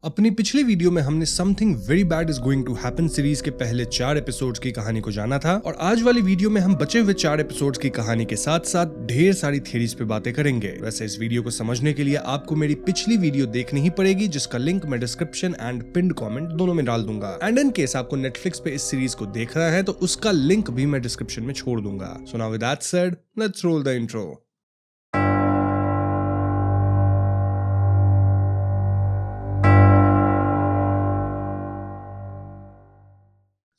अपनी पिछली वीडियो में हमने something very bad is going to happen series के पहले 4 एपिसोड्स की कहानी को जाना था और आज वाली वीडियो में हम बचे हुए 4 एपिसोड्स की कहानी के साथ साथ ढेर सारी थ्योरीज पे बातें करेंगे। वैसे इस वीडियो को समझने के लिए आपको मेरी पिछली वीडियो देखनी ही पड़ेगी, जिसका लिंक मैं डिस्क्रिप्शन एंड पिन्ड कमेंट दोनों में डाल दूंगा। एंड इन केस आपको नेटफ्लिक्स पे इस सीरीज को देखना है तो उसका लिंक भी मैं डिस्क्रिप्शन में छोड़ दूंगा। So now with that said, let's roll the intro.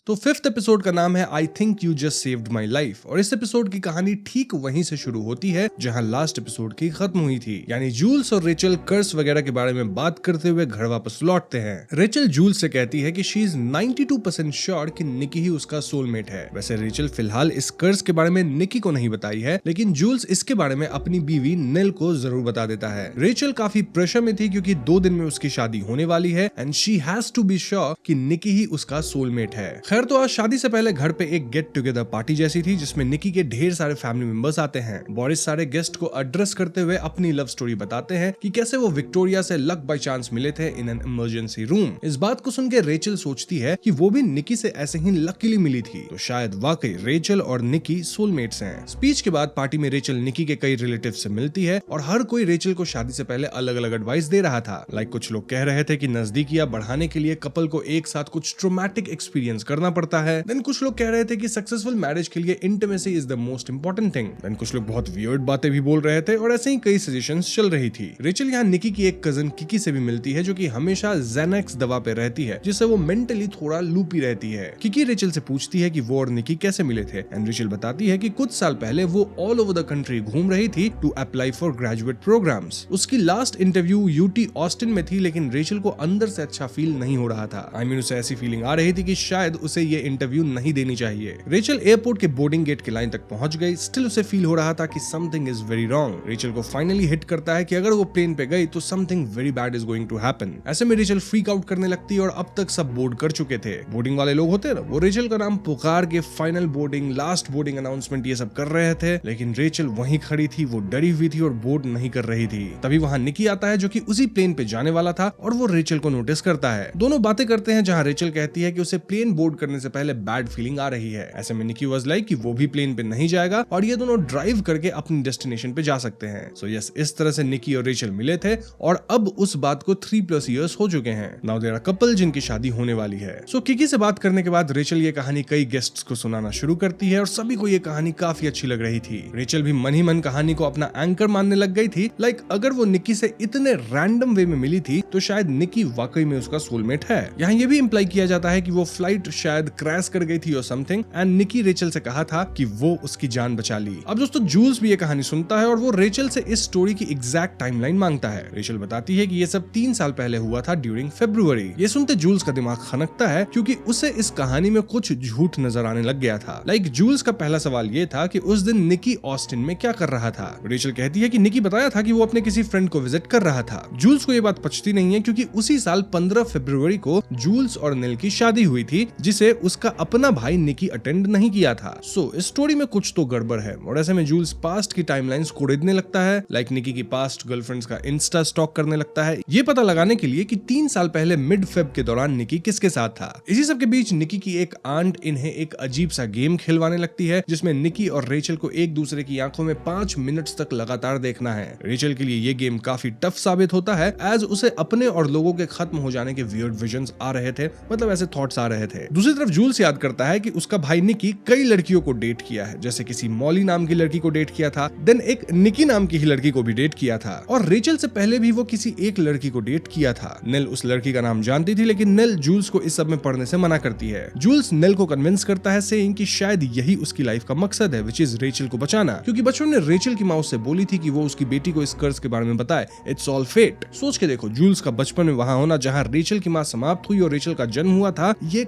तो 5th एपिसोड का नाम है I think you just saved my life और इस एपिसोड की कहानी ठीक वहीं से शुरू होती है जहां लास्ट एपिसोड की खत्म हुई थी। यानी जूल्स और रेचल कर्स वगैरह के बारे में बात करते हुए घर वापस लौटते हैं। रेचल जूल्स से कहती है कि शी इज 92% श्योर कि निकी ही उसका सोलमेट है। वैसे रेचल फिलहाल इस कर्स के बारे में निकी को नहीं बताई है, लेकिन जूल्स इसके बारे में अपनी बीवी नेल को जरूर बता देता है। रेचल काफी प्रेशर में थी क्योंकि 2 दिन में उसकी शादी होने वाली है and she has to be sure कि निकी ही उसका सोलमेट है। खैर तो आज शादी से पहले घर पे एक गेट टुगेदर पार्टी जैसी थी जिसमें निकी के ढेर सारे फैमिली मेंबर्स आते हैं। बोरिस सारे गेस्ट को एड्रेस करते हुए अपनी लव स्टोरी बताते हैं कि कैसे वो विक्टोरिया से लक बाय चांस मिले थे इन एन इमरजेंसी रूम। इस बात को सुन के रेचल सोचती है कि वो भी निकी से ऐसे ही लकीली मिली थी, तो शायद वाकई रेचल और निकी सोलमेट्स हैं। स्पीच के बाद पार्टी में रेचल निकी के कई रिलेटिव से मिलती है और हर कोई रेचल को शादी से पहले अलग अलग एडवाइस दे रहा था। लाइक कुछ लोग कह रहे थे कि नजदीकियां बढ़ाने के लिए कपल को एक साथ कुछ ट्रॉमेटिक एक्सपीरियंस करना पड़ता है। देन कुछ लोग कह रहे थे कि सक्सेसफुल मैरिज के लिए intimacy is the most important thing. Then कुछ लोग बहुत वियर्ड बातें भी बोल रहे थे और ऐसे ही कई सजेशंस चल रही थी। रेचल यहाँ निकी की एक कजन किकी से भी मिलती है जो कि हमेशा ज़ेनेक्स दवा पे रहती है, जिससे वो मेंटली थोड़ा लूपी रहती है। किकी रेचल से पूछती है कि वो और निकी कैसे मिले थे एंड रेचल बताती है कि कुछ साल पहले वो ऑल ओवर द कंट्री घूम रही थी to apply for graduate programs. उसकी लास्ट इंटरव्यू यूटी ऑस्टिन में थी, लेकिन रेचल को अंदर से अच्छा फील नहीं हो रहा था। आई मीन उसे ऐसी फीलिंग आ रही थी कि शायद उसे ये इंटरव्यू नहीं देनी चाहिए। रेचल एयरपोर्ट के बोर्डिंग गेट के लाइन तक पहुंच गई। स्टिल उसे फील हो रहा था कि something is very wrong. Rachel को फाइनली हिट करता है कि अगर वो प्लेन पे गई तो something very bad is going to happen. ऐसे में रेचल फ्रीक आउट करने लगती है और अब तक सब बोर्ड कर चुके थे। बोर्डिंग वाले लोग होते ना, वो रेचल का नाम पुकार के final boarding, last boarding announcement ये सब कर रहे थे, लेकिन रेचल वहीं खड़ी थी, वो डरी हुई थी और बोर्ड नहीं कर रही थी। तभी वहां निकी आता है जो कि उसी प्लेन पे जाने वाला था और वो रेचल को नोटिस करता है। दोनों बातें करते हैं जहां रेचल कहती है कि उसे प्लेन बोर्ड करने से पहले बैड फीलिंग आ रही है। ऐसे में निकी वाज लाइक कि वो भी प्लेन पे नहीं जाएगा और ये दोनों ड्राइव करके अपनी डेस्टिनेशन पे जा सकते हैं। सो यस, इस तरह से निकी और रेचल मिले थे और अब उस बात को 3+ इयर्स हो चुके हैं। नाउ देयर आर कपल जिनकी शादी होने वाली है। सो किकी से बात करने के बाद रेचल ये कहानी कई गेस्ट्स को सुनाना शुरू करती है और सभी को ये कहानी काफी अच्छी लग रही थी। रेचल भी मन ही मन कहानी को अपना एंकर मानने लग गई थी। लाइक अगर वो निकी से इतने रैंडम वे में मिली थी तो शायद निकी वाकई में उसका सोलमेट है। यहाँ ये भी इंप्लाई किया जाता है कि वो फ्लाइट शायद क्रैश कर गई थी और समथिंग एंड निकी रेचल से कहा था कि वो उसकी जान बचा ली। अब दोस्तों जूल्स भी ये कहानी सुनता है और वो रेचल से इस स्टोरी की एग्जैक्ट टाइमलाइन मांगता है। रेचल बताती है कि ये सब 3 साल पहले हुआ था ड्यूरिंग फरवरी। ये सुनते जूल्स का दिमाग खनकता है क्योंकि उसे इस कहानी में कुछ झूठ नजर आने लग गया था। लाइक जूल्स का पहला सवाल ये था कि उस दिन निकी ऑस्टिन में क्या कर रहा था। रेचल कहती है कि निकी बताया था कि वो अपने किसी फ्रेंड को विजिट कर रहा था। जूल्स को ये बात पचती नहीं है क्योंकि उसी साल 15 फरवरी को जूल्स और नेल की शादी हुई थी, जिसे उसका अपना भाई निकी अटेंड नहीं किया था। सो इस स्टोरी में कुछ तो गड़बड़ है और ऐसे में जूल्स पास्ट की टाइमलाइंस कोड़ने लगता है। लाइक निकी की पास्ट गर्लफ्रेंड्स का इंस्टा स्टॉक करने लगता है, ये पता लगाने के लिए कि 3 साल पहले मिड फेब के दौरान निकी किसके साथ था। इसी सब के बीच निकी की एक आंट इन्हें एक अजीब सा गेम खिलवाने लगती है जिसमें निकी और रेचल को एक दूसरे की आंखों में 5 मिनट्स तक लगातार देखना है। रेचल के लिए ये गेम काफी टफ साबित होता है एज उसे अपने और लोगों के खत्म हो जाने के वियर्ड विजन्स आ रहे थे, मतलब ऐसे थॉट्स आ रहे थे। दूसरी तरफ जूल्स याद करता है कि उसका भाई निकी कई लड़कियों को डेट किया है, जैसे किसी मॉली नाम की लड़की को डेट किया था, देन एक निकी नाम की ही लड़की को भी डेट किया था और रेचल से पहले भी वो किसी एक लड़की को डेट किया था। नेल उस लड़की का नाम जानती थी, लेकिन नेल जूल्स को इस सब में पढ़ने से मना करती है। जूल्स नेल को कन्विंस करता है सेइंग कि शायद यही उसकी लाइफ का मकसद है, विच इज रेचल को बचाना, क्योंकि बचपन में रेचल की माँ उससे बोली थी कि वो उसकी बेटी को इस कर्ज के बारे में बताए। It's all fate. सोच के देखो, जूल्स का बचपन में वहां होना जहां रेचल की माँ समाप्त हुई और रेचल का जन्म हुआ था, ये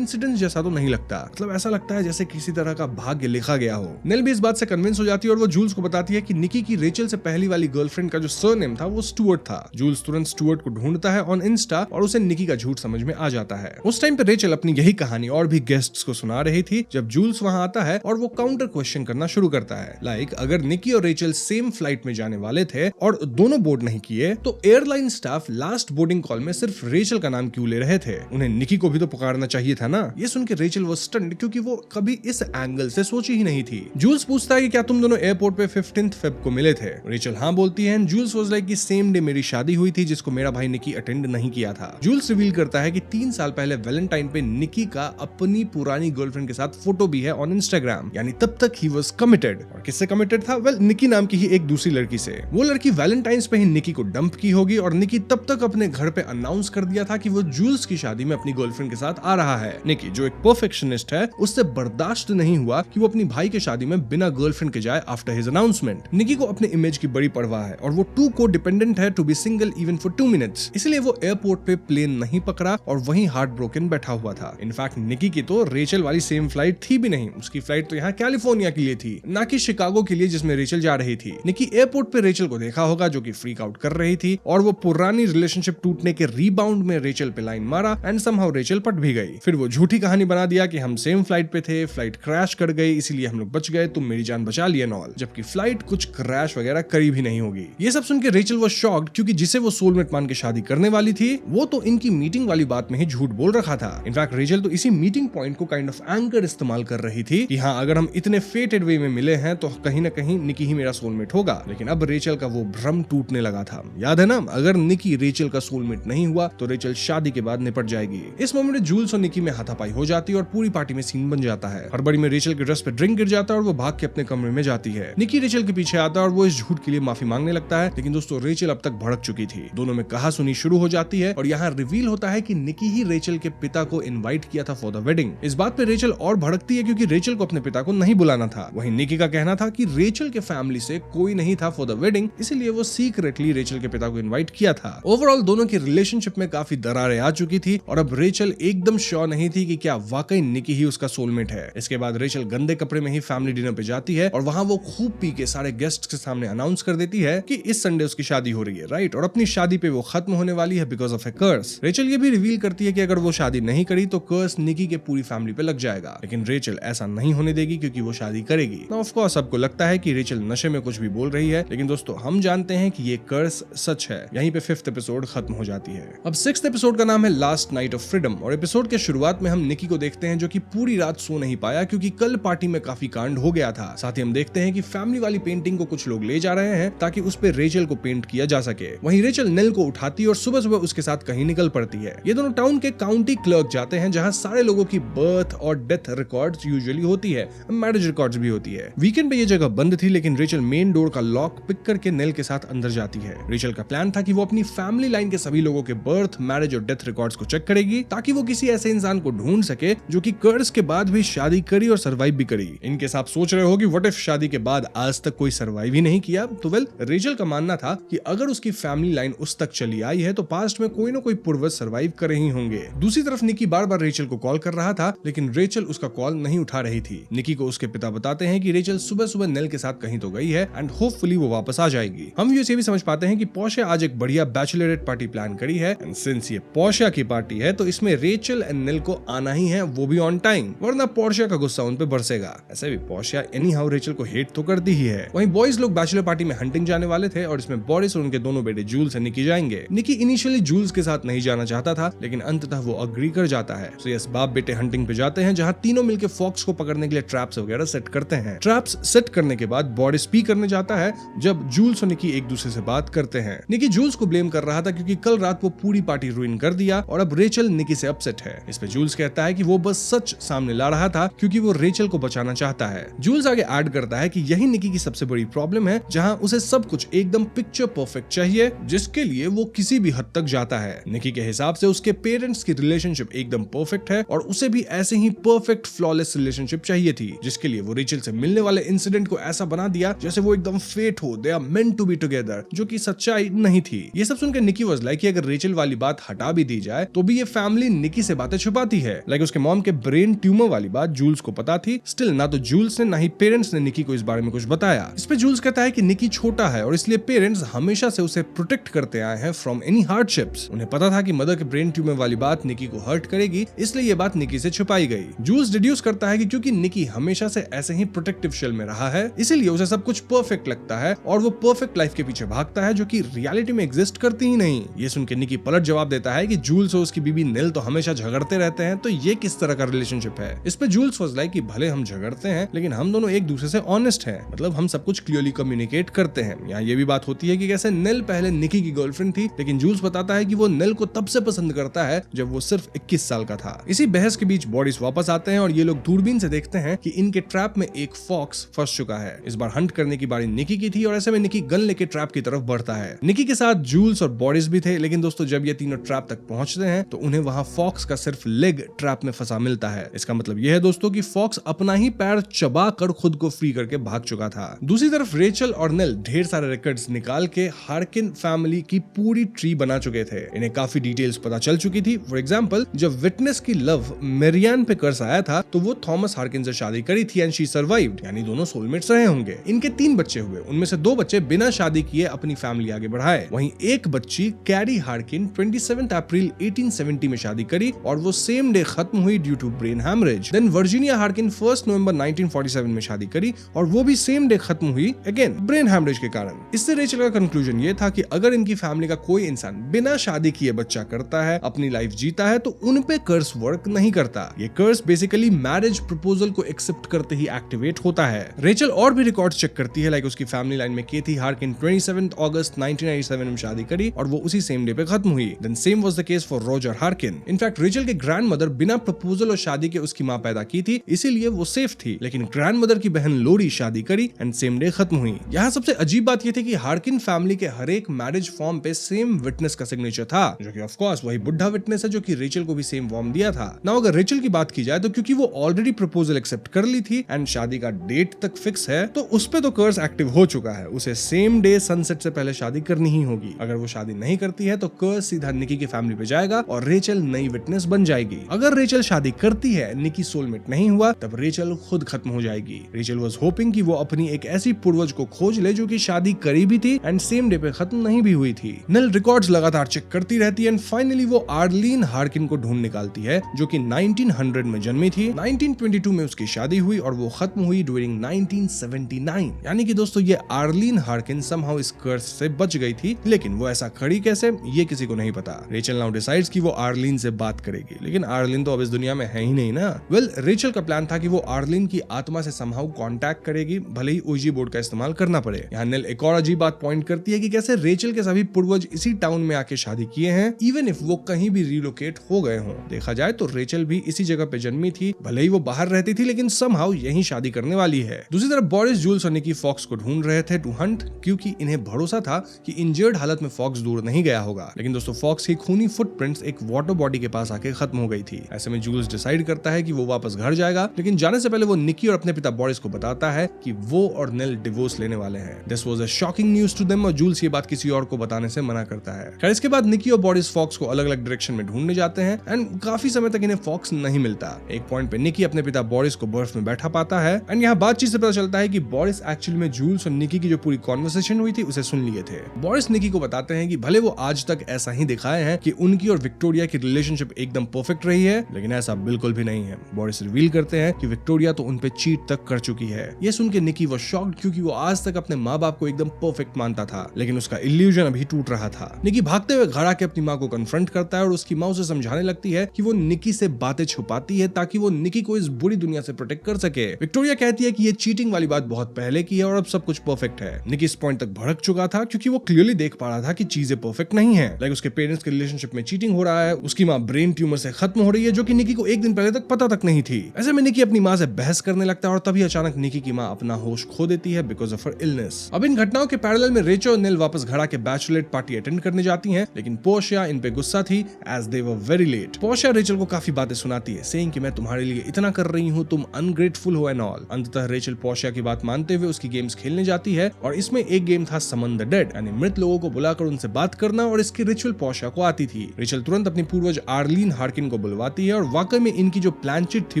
कोइंसिडेंस जैसा तो नहीं लगता, मतलब ऐसा लगता है जैसे किसी तरह का भाग्य लिखा गया हो। नेल भी इस बात से कन्विंस हो जाती है और वो जूल्स को बताती है कि निकी की रेचल से पहली वाली गर्लफ्रेंड का जो सरनेम था वो स्टुअर्ट था। जूल्स तुरंत स्टुअर्ट को ढूंढता है ऑन इंस्टा और उसे निकी का झूठ समझ में आ जाता है। उस टाइम पे रेचल अपनी यही कहानी और भी गेस्ट्स को सुना रही थी जब जूल्स वहां आता है और वो काउंटर क्वेश्चन करना शुरू करता है, लाइक अगर निकी और रेचल सेम फ्लाइट में जाने वाले थे और दोनों बोर्ड नहीं किए तो airline staff last boarding call में सिर्फ रेचल का नाम क्यों ले रहे थे? उन्हें निकी को भी तो पुकारना चाहिए था ना। ये सुन के रेचल वो स्टन्ड, क्योंकि वो कभी इस एंगल से सोची ही नहीं थी। जूल्स पूछता है कि क्या तुम दोनों एयरपोर्ट पे 15 फेब को मिले थे? रेचल हाँ बोलती है एंड जूल्स वाज लाइक कि सेम डे मेरी शादी हुई थी जिसको मेरा भाई निकी अटेंड नहीं किया था। जूल्स रिवील करता है कि 3 साल पहले वैलेंटाइन पे निकी का अपनी पुरानी गर्लफ्रेंड के साथ फोटो भी है ऑन इंस्टाग्राम, यानी तब तक ही वाज कमिटेड। और किससे कमिटेड था? वेल, निकी नाम की ही एक दूसरी लड़की से। वो लड़की वैलेंटाइंस पे ही निकी को डंप की होगी और निकी तब तक अपने घर पे अनाउंस कर दिया था कि वो जूल्स की शादी में अपनी गर्लफ्रेंड के साथ आ रहा है। निकी जो एक परफेक्शनिस्ट है उससे बर्दाश्त नहीं हुआ कि वो अपनी भाई के शादी में बिना गर्लफ्रेंड के जाए आफ्टर हिज अनाउंसमेंट। निकी को अपने इमेज की बड़ी परवाह है और वो टू को डिपेंडेंट है to be single even for 2 minutes, इसलिए वो एयरपोर्ट पे प्लेन नहीं पकड़ा और वहीं हार्ट ब्रोकन बैठा हुआ था। इनफैक्ट निकी की तो रेचल वाली सेम फ्लाइट थी भी नहीं, उसकी फ्लाइट तो यहाँ कैलिफोर्निया के लिए थी, ना कि शिकागो के लिए जिसमें रेचल जा रही थी। निकी एयरपोर्ट पे रेचल को देखा होगा जो कि फ्रीक आउट कर रही थी और वो पुरानी रिलेशनशिप टूटने के रीबाउंड में रेचल पे लाइन मारा एंड समहाउ रेचल पट भी गई। फिर वो झूठी कहानी बना दिया कि हम सेम फ्लाइट पे थे, फ्लाइट क्रैश कर गई इसीलिए हम लोग बच गए, तुम मेरी जान बचा लिए नॉल, जबकि फ्लाइट कुछ क्रैश वगैरह करी भी नहीं होगी। ये सब सुन के रेचल वो शॉक्ड, क्योंकि जिसे वो सोलमेट मान के शादी करने वाली थी वो तो इनकी मीटिंग वाली बात में ही झूठ बोल रखा था। इनफैक्ट रेचल तो इसी मीटिंग पॉइंट को काइंड ऑफ एंकर इस्तेमाल कर रही थी कि हाँ अगर हम इतने फेटेड वे में मिले हैं तो कहीं ना कहीं निकी ही मेरा सोलमेट होगा। लेकिन अब रेचल का वो भ्रम टूटने लगा था। याद है ना, अगर निकी रेचल का सोलमेट नहीं हुआ तो रेचल शादी के बाद निपट जाएगी। इस मोमेंट में जूल्स और निकी में हाथापाई हो जाती है और पूरी पार्टी में सीन बन जाता है। हड़बड़ी में रेचल के ड्रेस पे ड्रिंक गिर जाता है और वो भाग के अपने कमरे में जाती है। निकी रेचल के पीछे आता है और वो इस झूठ के लिए माफी मांगने लगता है, लेकिन दोस्तों रेचल अब तक भड़क चुकी थी। दोनों में कहा सुनी शुरू हो जाती है और यहाँ रिवील होता है कि निकी ही रेचल के पिता को इनवाइट किया था फॉर द वेडिंग। इस बात पे रेचल और भड़कती है क्योंकि रेचल को अपने पिता को नहीं बुलाना था। वहीं निकी का कहना था कि रेचल के फैमिली से कोई नहीं था फॉर द वेडिंग, इसीलिए वो सीक्रेटली रेचल के पिता को इनवाइट किया था। ओवरऑल दोनों की रिलेशनशिप में काफी दरारें आ चुकी थी और अब रेचल एकदम श्योर नहीं थी कि क्या वाकई निकी ही उसका सोलमेट है। इसके बाद रेचल गंदे कपड़े में ही फैमिली डिनर पे जाती है और वहां वो खूब पी के सारे गेस्ट के सामने अनाउंस कर देती है कि इस संडे उसकी शादी हो रही है, राइट, और अपनी शादी पे वो खत्म होने वाली है because of a curse. Rachel ये भी रिवील करती है कि अगर वो शादी नहीं करी तो कर्स निकी के पूरी फैमिली पे लग जाएगा, लेकिन रेचल ऐसा नहीं होने देगी क्योंकि वो शादी करेगी। नाउ ऑफ कोर्स सबको लगता है कि रेचल नशे में कुछ भी बोल रही है, लेकिन दोस्तों हम जानते हैं कि ये कर्स सच है। यहीं पे 5th एपिसोड खत्म हो जाती है। अब 6th एपिसोड का नाम है लास्ट नाइट ऑफ फ्रीडम और एपिसोड के शुरुआत में हम निकी को देखते हैं जो कि पूरी रात सो नहीं पाया क्योंकि कल पार्टी में काफी कांड हो गया था। साथ ही हम देखते हैं कि फैमिली वाली पेंटिंग को कुछ लोग ले जा रहे हैं ताकि उस पे रेचल को पेंट किया जा सके। वहीं रेचल नेल को उठाती है और सुबह सुबह उसके साथ कहीं निकल पड़ती है। ये दोनों टाउन के काउंटी क्लर्क जाते हैं जहां सारे लोगों की बर्थ और डेथ रिकॉर्ड्स यूजुअली होती है, मैरिज रिकॉर्ड्स भी होती है। वीकेंड पे ये जगह बंद थी लेकिन रेचल मेन डोर का लॉक पिक करके नेल के साथ अंदर जाती है। रेचल का प्लान था कि वो अपनी फैमिली लाइन के सभी लोगों के बर्थ, मैरिज और डेथ रिकॉर्ड्स को चेक करेगी ताकि वो किसी ऐसे इंसान को ढूंढ सके जो कि कर्स के बाद भी शादी करी और सर्वाइव भी करी। इनके साथ सोच रहे हो कि व्हाट इफ शादी के बाद आज तक कोई सर्वाइव ही नहीं किया? तो वेल, रेचल का मानना था कि अगर उसकी फैमिली लाइन उस तक चली आई है तो पास्ट में कोई ना कोई पूर्वज सर्वाइव कर ही होंगे। दूसरी तरफ निकी बार बार रेचल को कॉल कर रहा था लेकिन रेचल उसका कॉल नहीं उठा रही थी। निकी को उसके पिता बताते हैं कि रेचल सुबह सुबह नेल के साथ कहीं तो गई है एंड होपफुली वो वापस आ जाएगी। हम ये भी समझ पाते हैं कि पोर्शिया आज एक बढ़िया बैचलरेट पार्टी प्लान करी है एंड सिंस ये पोर्शिया की पार्टी है तो इसमें रेचल एंड नेल को आना ही है, वो भी ऑन टाइम, वरना पोर्शिया का गुस्सा उन पे बरसेगा। ऐसे भी पोर्शिया एनी हाउ रेचल को हेट तो करती ही है। वहीं बॉयज लोग बैचलर पार्टी में हंटिंग जाने वाले थे और इसमें बोरिस और उनके दोनों बेटे जूल्स और निकी जाएंगे। निकी इनिशियली जूल्स के साथ नहीं जाना चाहता था लेकिन अंततः वो अग्री कर जाता है। सो यस, बाप बेटे हंटिंग पे जाते हैं जहां तीनों मिलकर फॉक्स को पकड़ने के लिए ट्रैप्स वगैरह सेट करते हैं। ट्रैप्स सेट करने के बाद बोरिस पी करने जाता है जब जूल्स और निकी एक दूसरे से बात करते हैं। निकी जूल्स को ब्लेम कर रहा था क्योंकि कल रात वो पूरी पार्टी रुइन कर दिया और अब रेचल निकी से अपसेट है। इस पे जूल्स कहता है कि वो बस सच सामने ला रहा था क्योंकि वो रेचल को बचाना चाहता है। जूल्स आगे ऐड करता है कि यही निकी की सबसे बड़ी प्रॉब्लम है जहां उसे सब कुछ एकदम पिक्चर परफेक्ट चाहिए जिसके लिए वो किसी भी हद तक जाता है। निकी के हिसाब से उसके पेरेंट्स की रिलेशनशिप एकदम परफेक्ट है और उसे भी ऐसे ही परफेक्ट फ्लॉलेस रिलेशनशिप चाहिए थी जिसके लिए वो रेचल से मिलने वाले इंसिडेंट को ऐसा बना दिया जैसे वो एकदम फेट हो, they are meant to be together, जो कि सच्चाई नहीं थी। ये सब सुनकर निकी वाज लाइक कि अगर रेचल वाली बात हटा भी दी जाए तो भी ये फैमिली निकी से बातें छुपाती बताती है। लाइक उसके मॉम के ब्रेन ट्यूमर वाली बात जूल्स को पता थी। स्टिल ना तो जूल्स ने ना ही पेरेंट्स ने निकी को इस बारे में कुछ बताया। इस पे जूल्स कहता है कि निकी छोटा है और इसलिए पेरेंट्स हमेशा से उसे प्रोटेक्ट करते आए हैं फ्रॉम एनी हार्डशिप्स। उन्हें पता था कि मदर के ब्रेन ट्यूमर वाली बात निकी को हर्ट करेगी, इसलिए ये बात निकी से छुपाई गई। जूल्स डिड्यूस करता है कि क्योंकि निकी हमेशा से ऐसे ही प्रोटेक्टिव शेल में रहा है, इसीलिए उसे सब कुछ परफेक्ट लगता है और वो परफेक्ट लाइफ के पीछे भागता है जो कि रियलिटी में एग्जिस्ट करती ही नहीं। ये सुन के निकी पलट जवाब देता है कि जूल्स और उसकी बीबी नेल तो हमेशा झगड़ते रहते हैं, तो ये किस तरह का रिलेशनशिप है। इस पे जूल्स वाज लाइक कि भले हम झगड़ते हैं लेकिन हम दोनों एक दूसरे से ऑनेस्ट हैं, मतलब हम सब कुछ क्लियरली कम्युनिकेट करते हैं। यहाँ ये भी बात होती है कि कैसे नेल पहले निकी की गर्लफ्रेंड थी, लेकिन जूल्स बताता है कि वो नेल को तब से पसंद करता है जब वो सिर्फ 21 साल का था। इसी बहस के बीच बॉडीज वापस आते हैं और ये लोग दूरबीन से देखते हैं कि इनके ट्रैप में एक फॉक्स फंस चुका है। इस बार हंट करने की बारी निकी की थी और ऐसे में निकी गन लेके ट्रैप की तरफ बढ़ता है। निकी के साथ जूल्स और बॉडीज भी थे, लेकिन दोस्तों जब ये तीनों ट्रैप तक पहुंचते हैं तो उन्हें वहां फॉक्स का सिर्फ लेग ट्रैप में फंसा मिलता है। इसका मतलब यह है दोस्तों कि फॉक्स अपना ही पैर चबा कर खुद को फ्री करके भाग चुका था। दूसरी तरफ रेचल और नेल ढेर सारे रिकॉर्ड्स निकाल के हार्किन फैमिली की पूरी ट्री बना चुके थे। इन्हें काफी डिटेल्स पता चल चुकी थी। फॉर एग्जांपल जब विटनेस की लव मेरियान पे कर्स आया था तो वो थॉमस हार्किन से शादी करी थी एंड शी सर्वाइव्ड, यानी दोनों सोलमेट्स रहे होंगे। इनके 3 बच्चे हुए, उनमें से 2 बच्चे बिना शादी किए अपनी फैमिली आगे बढ़ाए। वहीं एक बच्ची कैरी हार्किन 27 अप्रैल 1870 में शादी करी और वो सेम डे खत्म हुई due to brain haemorrhage. Then Virginia Harkin 1 नवंबर 1947 में शादी करी और वो भी सेम डे खत्म हुई अगेन ब्रेन हैमरेज के कारण। इससे रेचल का कंक्लूजन ये था कि अगर इनकी फैमिली का कोई इंसान बिना शादी किए बच्चा करता है, अपनी लाइफ जीता है, तो उन पे कर्स वर्क नहीं करता। ये कर्स बेसिकली मैरिज प्रपोजल को एक्सेप्ट करते ही एक्टिवेट होता है। रेचल और भी रिकॉर्ड्स चेक करती है, लाइक उसकी फैमिली लाइन में केथी हार्किन 27 अगस्त 1997 में शादी करी और वो उसी सेम डे पे खत्म हुई। Then same was the case for Roger Harkin. In fact Rachel के ग्रैंडमदर बिना प्रपोजल और शादी के उसकी मां पैदा की थी, इसीलिए वो सेफ थी, लेकिन ग्रैंडमदर की बहन लोरी शादी करी एंड सेम डे खत्म हुई। यहाँ सबसे अजीब बात ये थी कि हार्किन फैमिली के हर एक मैरिज फॉर्म पे सेम विटनेस का सिग्नेचर था, जो कि ऑफ कोर्स वही बुढ़ा विटनेस है जो कि रेचल को भी सेम फॉर्म दिया था। नाउ अगर रेचल की बात की जाए तो क्योंकि वो ऑलरेडी प्रपोजल एक्सेप्ट कर ली थी एंड शादी का डेट तक फिक्स है, तो उस पे तो कर्स एक्टिव हो चुका है। उसे सेम डे सनसेट से पहले शादी करनी ही होगी। अगर वो शादी नहीं करती है तो कर्स सीधा निकी की फैमिली पे जाएगा और रेचल नई विटनेस बन जाएगी। अगर रेचल शादी करती है, निकी सोलमेट नहीं हुआ, तब रेचल खुद खत्म हो जाएगी। रेचल वाज होपिंग कि वो अपनी एक ऐसी पूर्वज को खोज ले जो कि शादी करी भी थी एंड सेम डे पे खत्म नहीं भी हुई थी। नेल रिकॉर्ड्स लगातार चेक करती रहती है एंड फाइनली वो आर्लीन हार्किन को ढूंढ निकालती है जो कि 1900 में जन्मी थी। 1922 में उसकी शादी हुई और वो खत्म हुई ड्यूरिंग 1979। यानी कि दोस्तों ये आर्लीन हार्किन समहाउ इस कर्स से बच गई थी, लेकिन वो ऐसा खड़ी कैसे, ये किसी को नहीं पता। रेचल नाउ डिसाइड्स कि वो आर्लीन से बात करेगी, लेकिन आर्लीन तो अब इस दुनिया में है ही नहीं ना। वेल रेचल का प्लान था कि वो आर्लीन की आत्मा से समहाउ कांटेक्ट करेगी, भले ही ओजी बोर्ड का इस्तेमाल करना पड़े। यहाँ नेल एक और अजीब बात पॉइंट करती है कि कैसे रेचल के सभी पूर्वज इसी टाउन में आके शादी किए हैं, इवन इफ वो कहीं भी रिलोकेट हो गए हों। देखा जाए तो रेचल भी इसी जगह पे जन्मी थी, भले ही वो बाहर रहती थी, लेकिन समहाउ यहीं शादी करने वाली है। दूसरी तरफ बॉरिस, जूल्स और निकी फॉक्स को ढूंढ रहे थे टू हंट, क्योंकि इन्हें भरोसा था कि इंजर्ड हालत में फॉक्स दूर नहीं गया होगा। लेकिन दोस्तों फॉक्स की खूनी फुटप्रिंट्स एक वाटर बॉडी के पास आके खत्म हो गई थी। ऐसे में जूल्स डिसाइड करता है कि वो वापस घर जाएगा, लेकिन जाने से पहले वो निकी और अपने पिता बॉरिस को बताता है कि वो और नेल डिवोर्स लेने वाले हैं। This was a shocking news to them और जूल्स ये बात किसी और को बताने से मना करता है। खैर इसके बाद निकी और बॉरिस फॉक्स को अलग अलग डायरेक्शन में ढूंढने जाते हैं एंड काफी समय तक इन्हें फॉक्स नहीं मिलता। एक पॉइंट पे निकी अपने पिता बॉरिस को बर्फ में बैठा पाता है एंड यहाँ बातचीत से पता चलता है कि बॉरिस एक्चुअली में जूल्स और निकी की जो पूरी कॉन्वर्सेशन हुई थी उसे सुन लिए थे। बॉरिस निकी को बताते हैं कि भले वो आज तक ऐसा ही दिखाए हैं कि उनकी और विक्टोरिया की रिलेशनशिप एकदम परफेक्ट रही है, लेकिन ऐसा बिल्कुल भी नहीं है। बॉरिस रिवील करते हैं कि विक्टोरिया तो उन पे चीट तक कर चुकी है। ये सुन के निकी वो शॉक्ड, क्योंकि वो आज तक अपने माँ बाप को एकदम परफेक्ट मानता था, लेकिन उसका इल्यूजन अभी टूट रहा था। निकी भागते हुए घर आके अपनी माँ को कन्फ्रंट करता है और उसकी माँ उसे समझाने लगती है कि वो निकी से बातें छुपाती है ताकि वो निकी को इस बुरी दुनिया से प्रोटेक्ट कर सके। विक्टोरिया कहती है कि ये चीटिंग वाली बात बहुत पहले की है और अब सब कुछ परफेक्ट है। निकी इस पॉइंट तक भड़क चुका था क्योंकि वो क्लियरली देख पा रहा था कि चीजें परफेक्ट नहीं है। लाइक उसके पेरेंट्स के रिलेशनशिप में चीटिंग हो रहा है, उसकी माँ ब्रेन ट्यूमर से खत्म हो रही है जो कि निकी को एक दिन पहले तक पता तक नहीं थी। ऐसे में निकी अपनी माँ से बहस करने लगता है और तभी अचानक निकी की माँ अपना होश खो देती है बिकॉज ऑफ हर इलनेस। अब इन घटनाओं के पैरेलल में रेचल और नेल वापस घर आके बैचलरेट पार्टी अटेंड करने जाती हैं, लेकिन पोर्शिया इन पे गुस्सा थी as they were very late. Portia Rachel को काफी बातें सुनाती है, सेइंग कि मैं तुम्हारे लिए इतना कर रही हूँ, तुम अनग्रेटफुल हो एंड ऑल। अंततः रेचल पोर्शिया की बात मानते हुए उसकी गेम्स खेलने जाती है और इसमें एक गेम था समन द डेड, यानी मृत लोगों को बुलाकर उनसे बात करना, और इसकी रिचुअल पोर्शिया को आती थी। रेचल तुरंत अपनी पूर्वज आर्लीन हार्किन को बुलवाती है और वाकई में इनकी जो प्लानचिट थी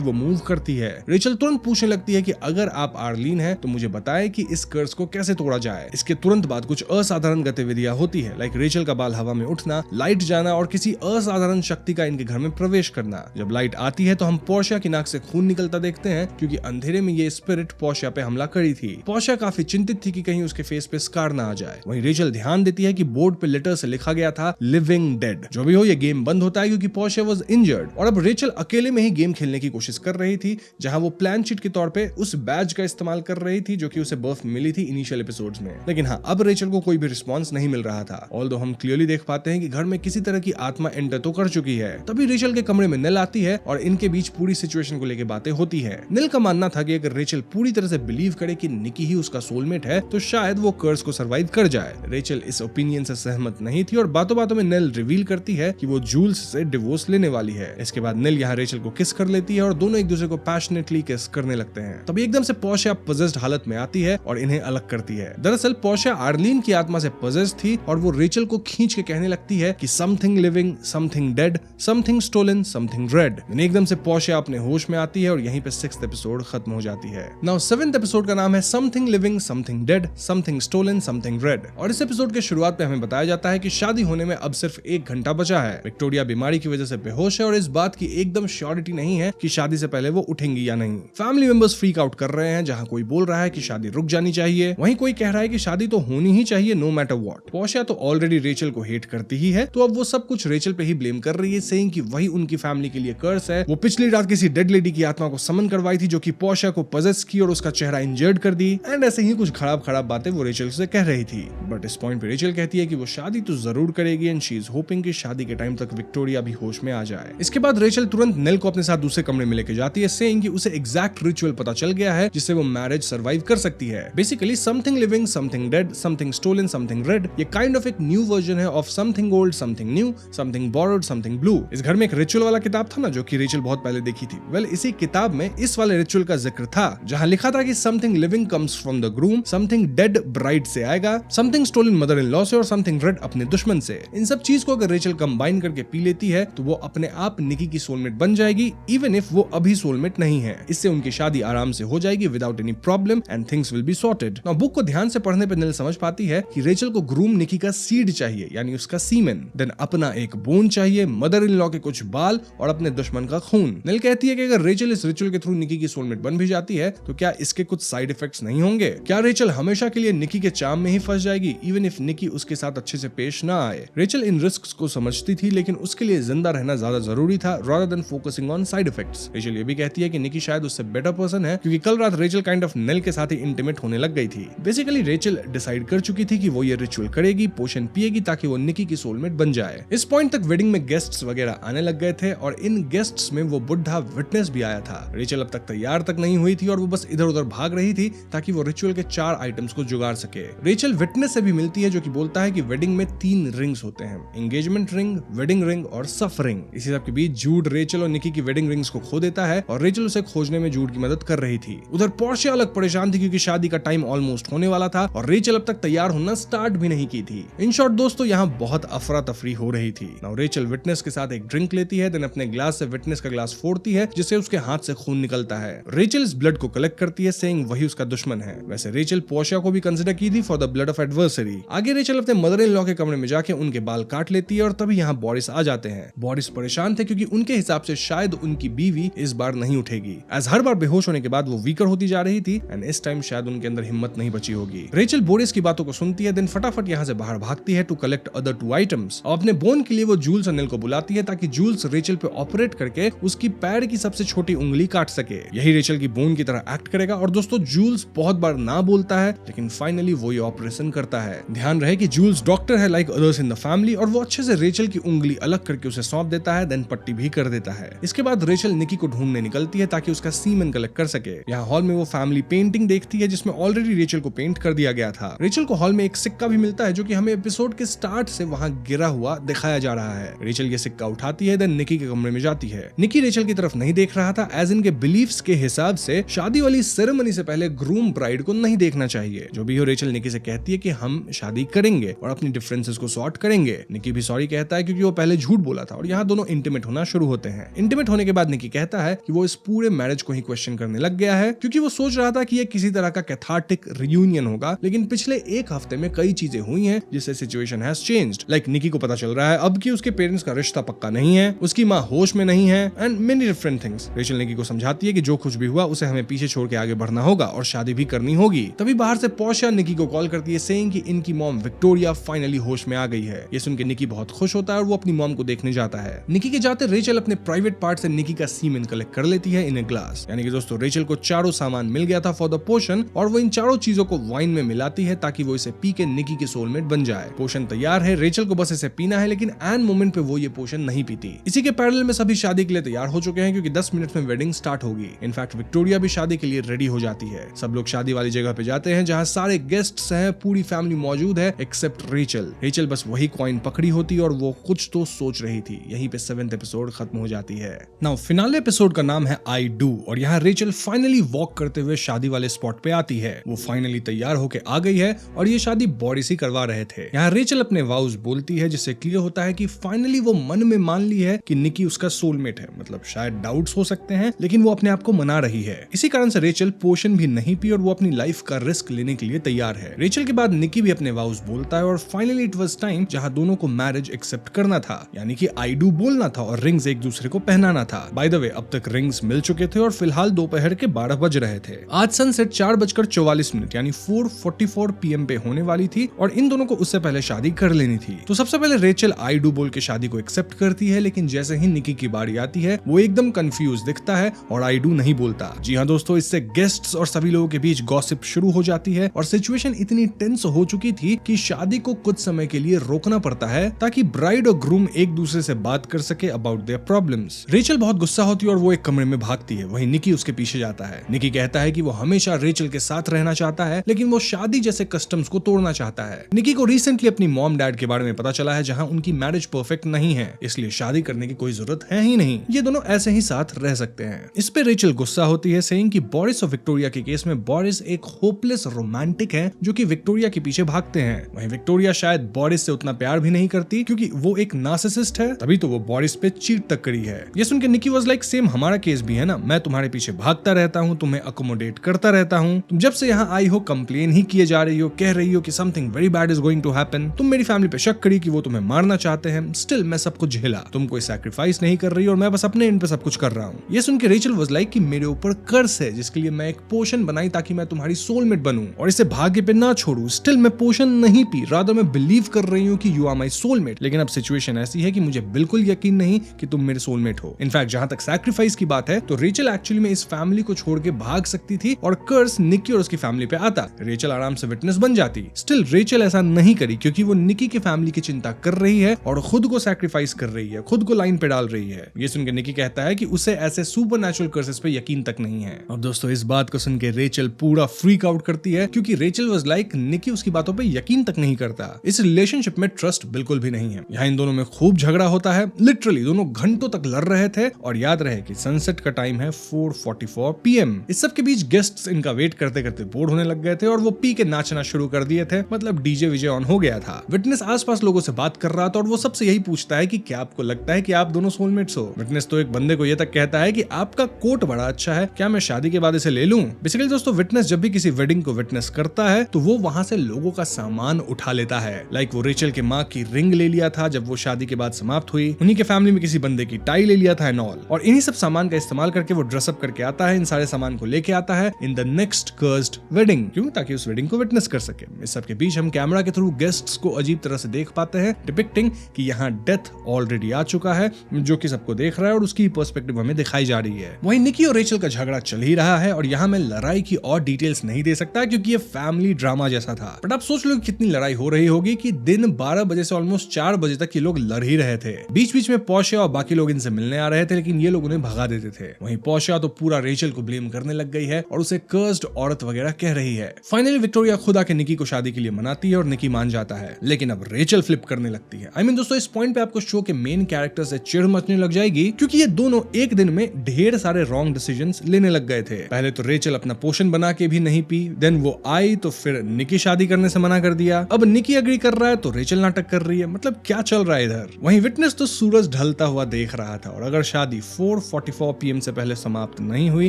वो मूव करती है। रेचल तुरंत पूछने लगती है कि अगर आप आर्लीन हैं तो मुझे बताएं कि इस कर्स को कैसे तोड़ा जाए। इसके तुरंत बाद कुछ असाधारण गतिविधियां होती है, लाइक रेचल का बाल हवा में उठना, लाइट जाना और किसी असाधारण शक्ति का इनके घर में प्रवेश करना। जब लाइट आती है तो हम पोर्शिया की नाक से खून निकलता देखते हैं क्योंकि अंधेरे में ये स्पिरिट पोर्शिया पे हमला करी थी। पोर्शिया काफी चिंतित थी कि कहीं उसके फेस पे स्कार ना आ जाए। वहीं रेचल ध्यान देती है कि बोर्ड पे लेटर से लिखा गया था लिविंग डेड। जो भी हो, ये गेम बंद होता है क्योंकि पोर्शिया वाज इंजर्ड और अब रेचल अकेले में ही गेम खेलने की कोशिश कर रही थी, जहां वो प्लान शीट के तौर पे उस बैज का इस्तेमाल कर रही थी जो कि उसे बर्फ मिली थी इनिशियल एपिसोड्स में। लेकिन हाँ, अब रेचल को कोई भी रिस्पॉन्स नहीं मिल रहा था। ऑल्दो हम क्लियरली देख पाते हैं कि घर में किसी तरह की आत्मा एंटर तो कर चुकी है। तभी रेचल के कमरे में नेल आती है और इनके बीच पूरी सिचुएशन को लेकर बातें होती है। नेल का मानना था कि अगर रेचल पूरी तरह से बिलीव करे कि निकी ही उसका सोलमेट है तो शायद वो कर्स को सर्वाइव कर जाए। रेचल इस ओपिनियन से सहमत नहीं थी और बातों बातों में नेल रिवील करती है कि वो जूल्स से डिवोर्स लेने वाली है। इसके बाद नेल यहाँ रेचल को किस कर लेती है और दोनों एक दूसरे को पैशनेटली किस करने लगते हैं। तभी एकदम से पोर्शिया पजेस्ड हालत में आती है और इन्हें अलग करती है। दरअसल पोर्शिया आर्लीन की आत्मा से पजेस्ड थी और वो रेचल को खींच के कहने लगती है कि something living, something dead, something stolen, something red. एकदम से पोर्शिया अपने होश में आती है और यहीं पे 6th एपिसोड खत्म हो जाती है। नाउ 7th एपिसोड का नाम है something living, something dead, something stolen, something red. और इस एपिसोड के शुरुआत पे हमें बताया जाता है कि शादी होने में अब सिर्फ 1 घंटा बचा है। विक्टोरिया बीमारी की वजह से बेहोश है और इस बात की एकदम श्योरिटी नहीं है कि शादी से पहले वो उठेंगी या नहीं। फैमिली मेंबर्स फ्रीक आउट कर रहे हैं, जहां कोई बोल रहा है कि शादी रुक जानी चाहिए, वहीं कोई कह रहा है कि शादी तो होनी ही चाहिए नो मैटर व्हाट। पोर्शिया तो ऑलरेडी रेचल को हेट करती ही है, तो अब वो सब कुछ रेचल पे ही ब्लेम कर रही है, सेइंग कि वही उनकी फैमिली के लिए कर्स है। वो पिछली रात किसी डेड लेडी की आत्मा को समन करवाई थी जो कि पोर्शिया को पजेस की और उसका चेहरा इंजर्ड कर दी एंड ऐसे ही कुछ खराब बातें वो रेचल से कह रही थी। बट इस पॉइंट पे रेचल कहती है कि वो शादी तो जरूर करेगी एंड शी इज होपिंग कि शादी के टाइम तक विक्टोरिया भी होश में आ जाए। इसके बाद रेचल तुरंत नेल को अपने साथ दूसरे कमरे में लेके जाती है, सेइंग कि उसे एग्जैक्ट रिचुअल पता चल गया है जिससे वो मैरिज सर्वाइव कर सकती है। Basically something living, something dead, something stolen, something red, ये काइंड ऑफ एक न्यू वर्जन है of something old, something new, something borrowed, something blue. इस घर में एक रिचुअल वाला किताब था ना जो कि रेचल बहुत पहले देखी थी। वेल, इसी किताब में इस वाले रिचुअल का जिक्र था जहां लिखा था कि something living comes from the groom, something dead bride से आएगा, something stolen mother in law से और समथिंग रेड अपने दुश्मन से। इन सब चीज को अगर रेचल कंबाइन करके पी लेती है तो वो अपने आप निकी की सोलमेट बन जाएगी, इवन इफ वो अभी सोलमेट नहीं है। इससे उनकी शादी आराम से हो जाएगी without any problem and things will be sorted. Now book को ध्यान से पढ़ने पर नेल समझ पाती है कि रेचल को ग्रूम निकी का सीड चाहिए, यानी उसका सीमेन, देन अपना एक बोन चाहिए, मदर इन लॉ के कुछ बाल और अपने दुश्मन का खून। नेल कहती है कि अगर रेचल इस रिचुअल के थ्रू निकी की सोलमेट बन भी जाती है तो क्या इसके कुछ साइड इफेक्ट्स नहीं होंगे? क्या रेचल हमेशा के लिए निकी के चाम में ही फंस जाएगी इवन इफ निकी उसके साथ अच्छे से पेश ना आए? रेचल इन रिस्क्स को समझती थी लेकिन उसके लिए जिंदा रहना ज्यादा जरूरी था rather than focusing on side effects। Rachel ये भी कहती है कि निकी शायद उससे बेटर पर्सन है क्योंकि कल रात रेचल काइंड ऑफ नेल के साथ ही इंटीमेट होने लग गई थी। बेसिकली रेचल डिसाइड कर चुकी थी कि वो ये रिचुअल करेगी, पोशन पिएगी ताकि वो निकी की सोलमेट बन जाए। इस पॉइंट तक वेडिंग में गेस्ट्स वगैरह आने लग गए थे और इन गेस्ट्स में वो बुढ़ा विटनेस भी आया था। रेचल अब तक तैयार तक नहीं हुई थी और वो बस इधर उधर भाग रही थी ताकि वो रिचुअल के 4 आइटम्स को जुगाड़ सके। रेचल विटनेस से भी मिलती है जो कि बोलता है कि वेडिंग में 3 रिंग्स होते हैं, एंगेजमेंट रिंग, वेडिंग रिंग और सफरिंग। इसी सब के बीच जूड रेचल और निकी की वेडिंग रिंग्स को खो देता है और रेचल उसे खोजने में जूड की मदद कर रही थी। उधर पोर्शिया अलग परेशान थी क्योंकि शादी का टाइम ऑलमोस्ट होने वाला था और रेचल अब तक तैयार होना स्टार्ट भी नहीं की थी। इन शॉर्ट दोस्तों, यहाँ बहुत अफरा तफरी हो रही थी। नाउ रेचल विटनेस के साथ एक ड्रिंक लेती है, देन अपने ग्लास से विटनेस का ग्लास फोड़ती है जिससे उसके हाथ से खून निकलता है। रेचल इस ब्लड को कलेक्ट करती है, सेइंग वही उसका दुश्मन है। वैसे रेचल पोर्शिया को भी कंसीडर की थी for the blood of adversary. आगे रेचल अपने मदर इन लॉ के कमरे में जाके उनके बाल काट लेती है और तभी यहाँ बोरिस आ जाते हैं। बोरिस परेशान थे क्योंकि उनके हिसाब से शायद उनकी बीवी इस बार नहीं उठेगी, एज हर बार बेहोश होने के बाद वो वीकर होती जा रही थी एंड इस टाइम शायद उनके अंदर हिम्मत नहीं बची होगी। रेचल बोरिस की बातों को सुनती है, देन फटाफट यहाँ से बाहर भागती है टू कलेक्ट अदर 2 आइटम्स और अपने बोन के लिए वो जूल्स और नेल को बुलाती है ताकि जूल्स रेचल पे ऑपरेट करके उसकी पैर की सबसे छोटी उंगली काट सके। यही रेचल की बोन की तरह एक्ट करेगा और दोस्तों जूल्स बहुत बार ना बोलता है लेकिन फाइनली वो ये ऑपरेशन करता है। ध्यान रहे कि जूल्स डॉक्टर है like others in the family और वो अच्छे से रेचल की उंगली अलग करके उसे सौंप देता है, देन पट्टी भी कर देता है। इसके बाद रेचल निकी को ढूंढने निकलती है ताकि उसका सीमेन कलेक्ट कर सके। यहाँ हॉल में वो फैमिली पेंटिंग देखती है जिसमें ऑलरेडी रेचल को पेंट कर दिया गया था। रेचल को हॉल में एक सिक्का भी मिलता है जो कि हमें एपिसोड के स्टार्ट से वहाँ गिरा हुआ दिखाया जा रहा है। रेचल ये सिक्का उठाती है, देन निकी के कमरे में जाती है। निकी रेचल की तरफ नहीं देख रहा था एज इनके बिलीफ्स के हिसाब से शादी वाली सेरेमनी से पहले ग्रूम ब्राइड को नहीं देखना चाहिए। जो भी हो, रेचल निकी से कहती है कि हम शादी करेंगे और अपनी डिफरेंसेस को सॉर्ट करेंगे। निकी भी सॉरी कहता है क्योंकि वो पहले झूठ बोला था और यहाँ दोनों इंटीमेट इंटीमेट होना शुरू होते हैं। इंटीमेट होने के बाद निकी कहता है कि वो इस पूरे मैरिज को ही क्वेश्चन करने लग गया है, क्योंकि वो सोच रहा था कि ये किसी तरह का कैथार्टिक रियूनियन होगा, लेकिन पिछले एक हफ्ते में कई चीजें हुई हैं जिससे सिचुएशन हैज चेंज्ड। लाइक निकी को पता चल रहा है अब कि उसके पेरेंट्स का रिश्ता पक्का नहीं है, उसकी माँ होश में नहीं है and many different things. Rachel Nicky को समझाती है कि जो कुछ भी हुआ उसे हमें पीछे छोड़ के आगे बढ़ना होगा और शादी भी करनी होगी। तभी बाहर से पोर्शिया निकी को कॉल करती है सेइंग कि इनकी मॉम विक्टोरिया फाइनली होश में आ गई है। ये सुन के निकी बहुत खुश होता है और वो अपनी मॉम को देखने जाता है। निकी के जाते रेचल अपने प्राइवेट पार्ट से निकी का सीमेन कलेक्ट कर लेती है इन ए ग्लास। यानी कि दोस्तों रेचल को चारों सामान मिल गया था फॉर द पोशन और वो इन चारों चीजों को वाइन में मिलाती है ताकि वो इसे पी के निकी के सोलमेट बन जाए। पोशन तैयार है, रेचल को बस इसे पीना है, लेकिन एन मोमेंट पे वो ये पोशन नहीं पीती। इसी के पैरेलल में सभी शादी के लिए तैयार हो चुके हैं क्योंकि 10 मिनट में वेडिंग स्टार्ट होगी। इनफैक्ट विक्टोरिया भी शादी के लिए रेडी हो जाती है। सब लोग शादी वाली जगह पे जाते हैं जहाँ सारे गेस्ट्स हैं, पूरी फैमिली मौजूद है एक्सेप्ट रेचल। रेचल बस वही कॉइन पकड़ी होती और वो कुछ तो सोच रही थी। यहीं पे 7th एपिसोड खत्म हो जाती है। नाउ फिनाले एपिसोड का नाम है आई डू और यहाँ रेचल फाइनली वॉक करते हुए शादी वाले स्पॉट पे आती है। वो फाइनली तैयार होके आ गई है और ये शादी बॉरिस ही करवा रहे थे। यहाँ रेचल अपने वाउज बोलती है जिससे क्लियर होता है कि फाइनली वो मन में मान ली है कि निकी उसका सोलमेट है। मतलब शायद डाउट्स हो सकते हैं लेकिन वो अपने आप को मना रही है। इसी कारण से रेचल पोशन भी नहीं पी और वो अपनी लाइफ का रिस्क लेने के लिए तैयार है। रेचल के बाद निकी भी अपने वाउज बोलता है और फाइनली इट वाज टाइम जहां दोनों को मैरिज एक्सेप्ट करना था, यानी कि आई डू बोलना था और रिंग्स एक दूसरे को पहनाना था। बाय द वे अब तक रिंग्स मिल चुके थे और फिलहाल दोपहर के 12 बज रहे थे। आज सनसेट 4:44 यानी 4:44 PM पे होने वाली थी और इन दोनों को उससे पहले शादी कर लेनी थी। तो सबसे पहले रेचल आई डू बोल के शादी को एक्सेप्ट करती है, लेकिन जैसे ही निकी की बारी आती है वो एकदम कंफ्यूज दिखता है और आई डू नहीं बोलता। जी हाँ दोस्तों, इससे गेस्ट्स और सभी लोगों के बीच गॉसिप शुरू हो जाती है और सिचुएशन इतनी टेंस हो चुकी थी कि शादी को कुछ समय के लिए रोकना पड़ता है ताकि ब्राइड और ग्रूम एक दूसरे से बात कर सके अबाउट देयर प्रॉब्लम्स। रेचल बहुत गुस्सा होती है और वो एक कमरे में भागती है। वहीं निकी उसके पीछे जाता है। निकी कहता है कि वो हमेशा रेचल के साथ रहना चाहता है, लेकिन वो शादी जैसे कस्टम्स को तोड़ना चाहता है। निकी को रिसेंटली अपनी मॉम डैड के बारे में पता चला है जहां उनकी मैरिज परफेक्ट नहीं है, इसलिए शादी करने की कोई जरूरत है ही नहीं। ये दोनों ऐसे ही साथ रह सकते हैं। इस पे रेचल गुस्सा होती है सेइंग कि बोरिस और विक्टोरिया के केस में बोरिस एक होपलेस रोमांटिक है जो कि विक्टोरिया के पीछे भागते हैं। वहीं विक्टोरिया शायद बोरिस से उतना प्यार भी नहीं करती क्योंकि वो एक नार्सिसिस्ट है, तभी तो वो बोरिस पे चीट तक करी है। ये सुन के निकी वाज लाइक सेम हमारा केस भी है ना, मैं तुम्हारे पीछे भागता रहता हूँ, तुम्हें अकोमोडेट करता रहता हूँ, तुम जब से यहाँ आई हो कंप्लेन ही किए जा रही हो, कह रही हो कि something very bad is going to happen. तुम मेरी फैमिली पे शक करी कि वो तुम्हें मारना चाहते हैं, स्टिल मैं सब कुछ झेला, तुम कोई सैक्रिफाइस नहीं कर रही और मैं बस अपने इन पे सब कुछ कर रहा हूँ। ये सुन के रेचल वाज लाइक कि मेरे ऊपर कर्स है जिसके लिए मैं एक पोशन बनाई ताकि मैं तुम्हारी सोलमेट बनूं और इसे भाग्य पे ना छोड़ू। स्टिल मैं पोशन नहीं पी, रादर मैं बिलीव कर रही हूँ कि यू आर माई सोलमेट। लेकिन अब सिचुएशन ऐसी है कि मुझे बिल्कुल यकीन नहीं कि तुम मेरे सोलमेट हो। इनफैक्ट जहां तक सैक्रिफाइस की बात है तो रेचल एक्चुअली में इस फैमिली को छोड़ के भाग सकती थी और कर्स निकी और उसकी फैमिली पे आता, रेचल आराम से विटनेस बन जाती। स्टिल रेचल ऐसा नहीं करी क्योंकि वो निकी की फैमिली की चिंता कर रही है और खुद को सैक्रिफाइस कर रही है, खुद को लाइन पे डाल रही है। ये सुनकर निकी कहता है कि उसे ऐसे सुपरनैचुरल कर्सेस पे यकीन तक नहीं है। अब दोस्तों इस बात को सुन के रेचल पूरा फ्रीक आउट करती है क्योंकि रेचल वाज लाइक निकी उसकी बातों पे यकीन तक नहीं करता। इस रिलेशनशिप में ट्रस्ट बिल्कुल भी नहीं है। यहाँ इन दोनों में खूब झगड़ा होता है, लिटरली दोनों घंटों तक लड़ रहे थे और याद रहे कि सनसेट का टाइम है 4:44 PM। इस सब के बीच गेस्ट्स इनका वेट करते करते बोर होने लग गए थे और वो पी के नाचना शुरू कर दिए थे, मतलब डीजे विजे ऑन हो गया था। विटनेस आसपास लोगों से बात कर रहा था और वो सबसे यही पूछता है कि क्या आपको लगता है कि आप दोनों सोलमेट्स हो। विटनेस तो एक बंदे को ये तक कहता है कि आपका कोट बड़ा अच्छा है, क्या मैं शादी के बाद इसे ले लूं। बेसिकली दोस्तों विटनेस जब भी किसी वेडिंग को विटनेस करता है तो वो वहां से लोगों का सामान उठा लेता है। लाइक वो रेचल के माँ की रिंग ले लिया था जब वो शादी के बाद समाप्त हुई, उन्हीं के फैमिली में किसी बंदे की टाई ले लिया था एंड ऑल, और इन्हीं सब सामान का इस्तेमाल करके वो ड्रेसअप करके आता है, इन सारे सामान को लेके आता है in the next cursed wedding. क्यों? ताकि उस वेडिंग को विटनेस कर सके। इस सब के बीच हम कैमरा के थ्रू गेस्ट्स को अजीब तरह से देख पाते हैं, डिपिक्टिंग कि यहाँ डेथ ऑलरेडी आ चुका है जो कि सबको देख रहा है और उसकी पर्सपेक्टिव हमें दिखाई जा रही है। वहीं निकी और रेचल का झगड़ा चल ही रहा है और यहाँ मैं लड़ाई की और डिटेल्स नहीं दे सकता क्योंकि ये फैमिली ड्रामा जैसा था। बट आप सोच लो कितनी लड़ाई हो रही होगी कि दिन 12 बजे से ऑलमोस्ट 4 बजे तक ये लोग लड़ ही रहे थे। बीच बीच में पोर्शिया और बाकी लोग इनसे मिलने आ रहे थे लेकिन ये लोग उन्हें भगा देते थे। वहीं पोर्शिया तो पूरा रेचल को ब्लेम करने लग गई है और उसे कर्स्ड औरत वगैरह कह रही है। फाइनली विक्टोरिया खुद आके निकी को शादी के लिए मनाती है और निकी मान जाता है, लेकिन अब रेचल फ्लिप करने लगती है। दोस्तों इस पॉइंट पे आपको शो के मेन कैरेक्टर से चिढ़ मचने लग जाएगी क्योंकि ये दोनों एक दिन में ढेर सारे रॉन्ग डिसीजंस लेने लग गए थे। पहले तो रेचल अपना पोशन बना के भी नहीं पी, देन वो आई तो फिर निकी शादी करने से मना कर दिया, अब निकी अग्री कर रहा है तो रेचल नाटक कर रही है। मतलब क्या चल रहा है इधर। वहीं विटनेस तो सूरज ढलता हुआ देख रहा था और अगर शादी 4:44 PM से पहले समाप्त नहीं हुई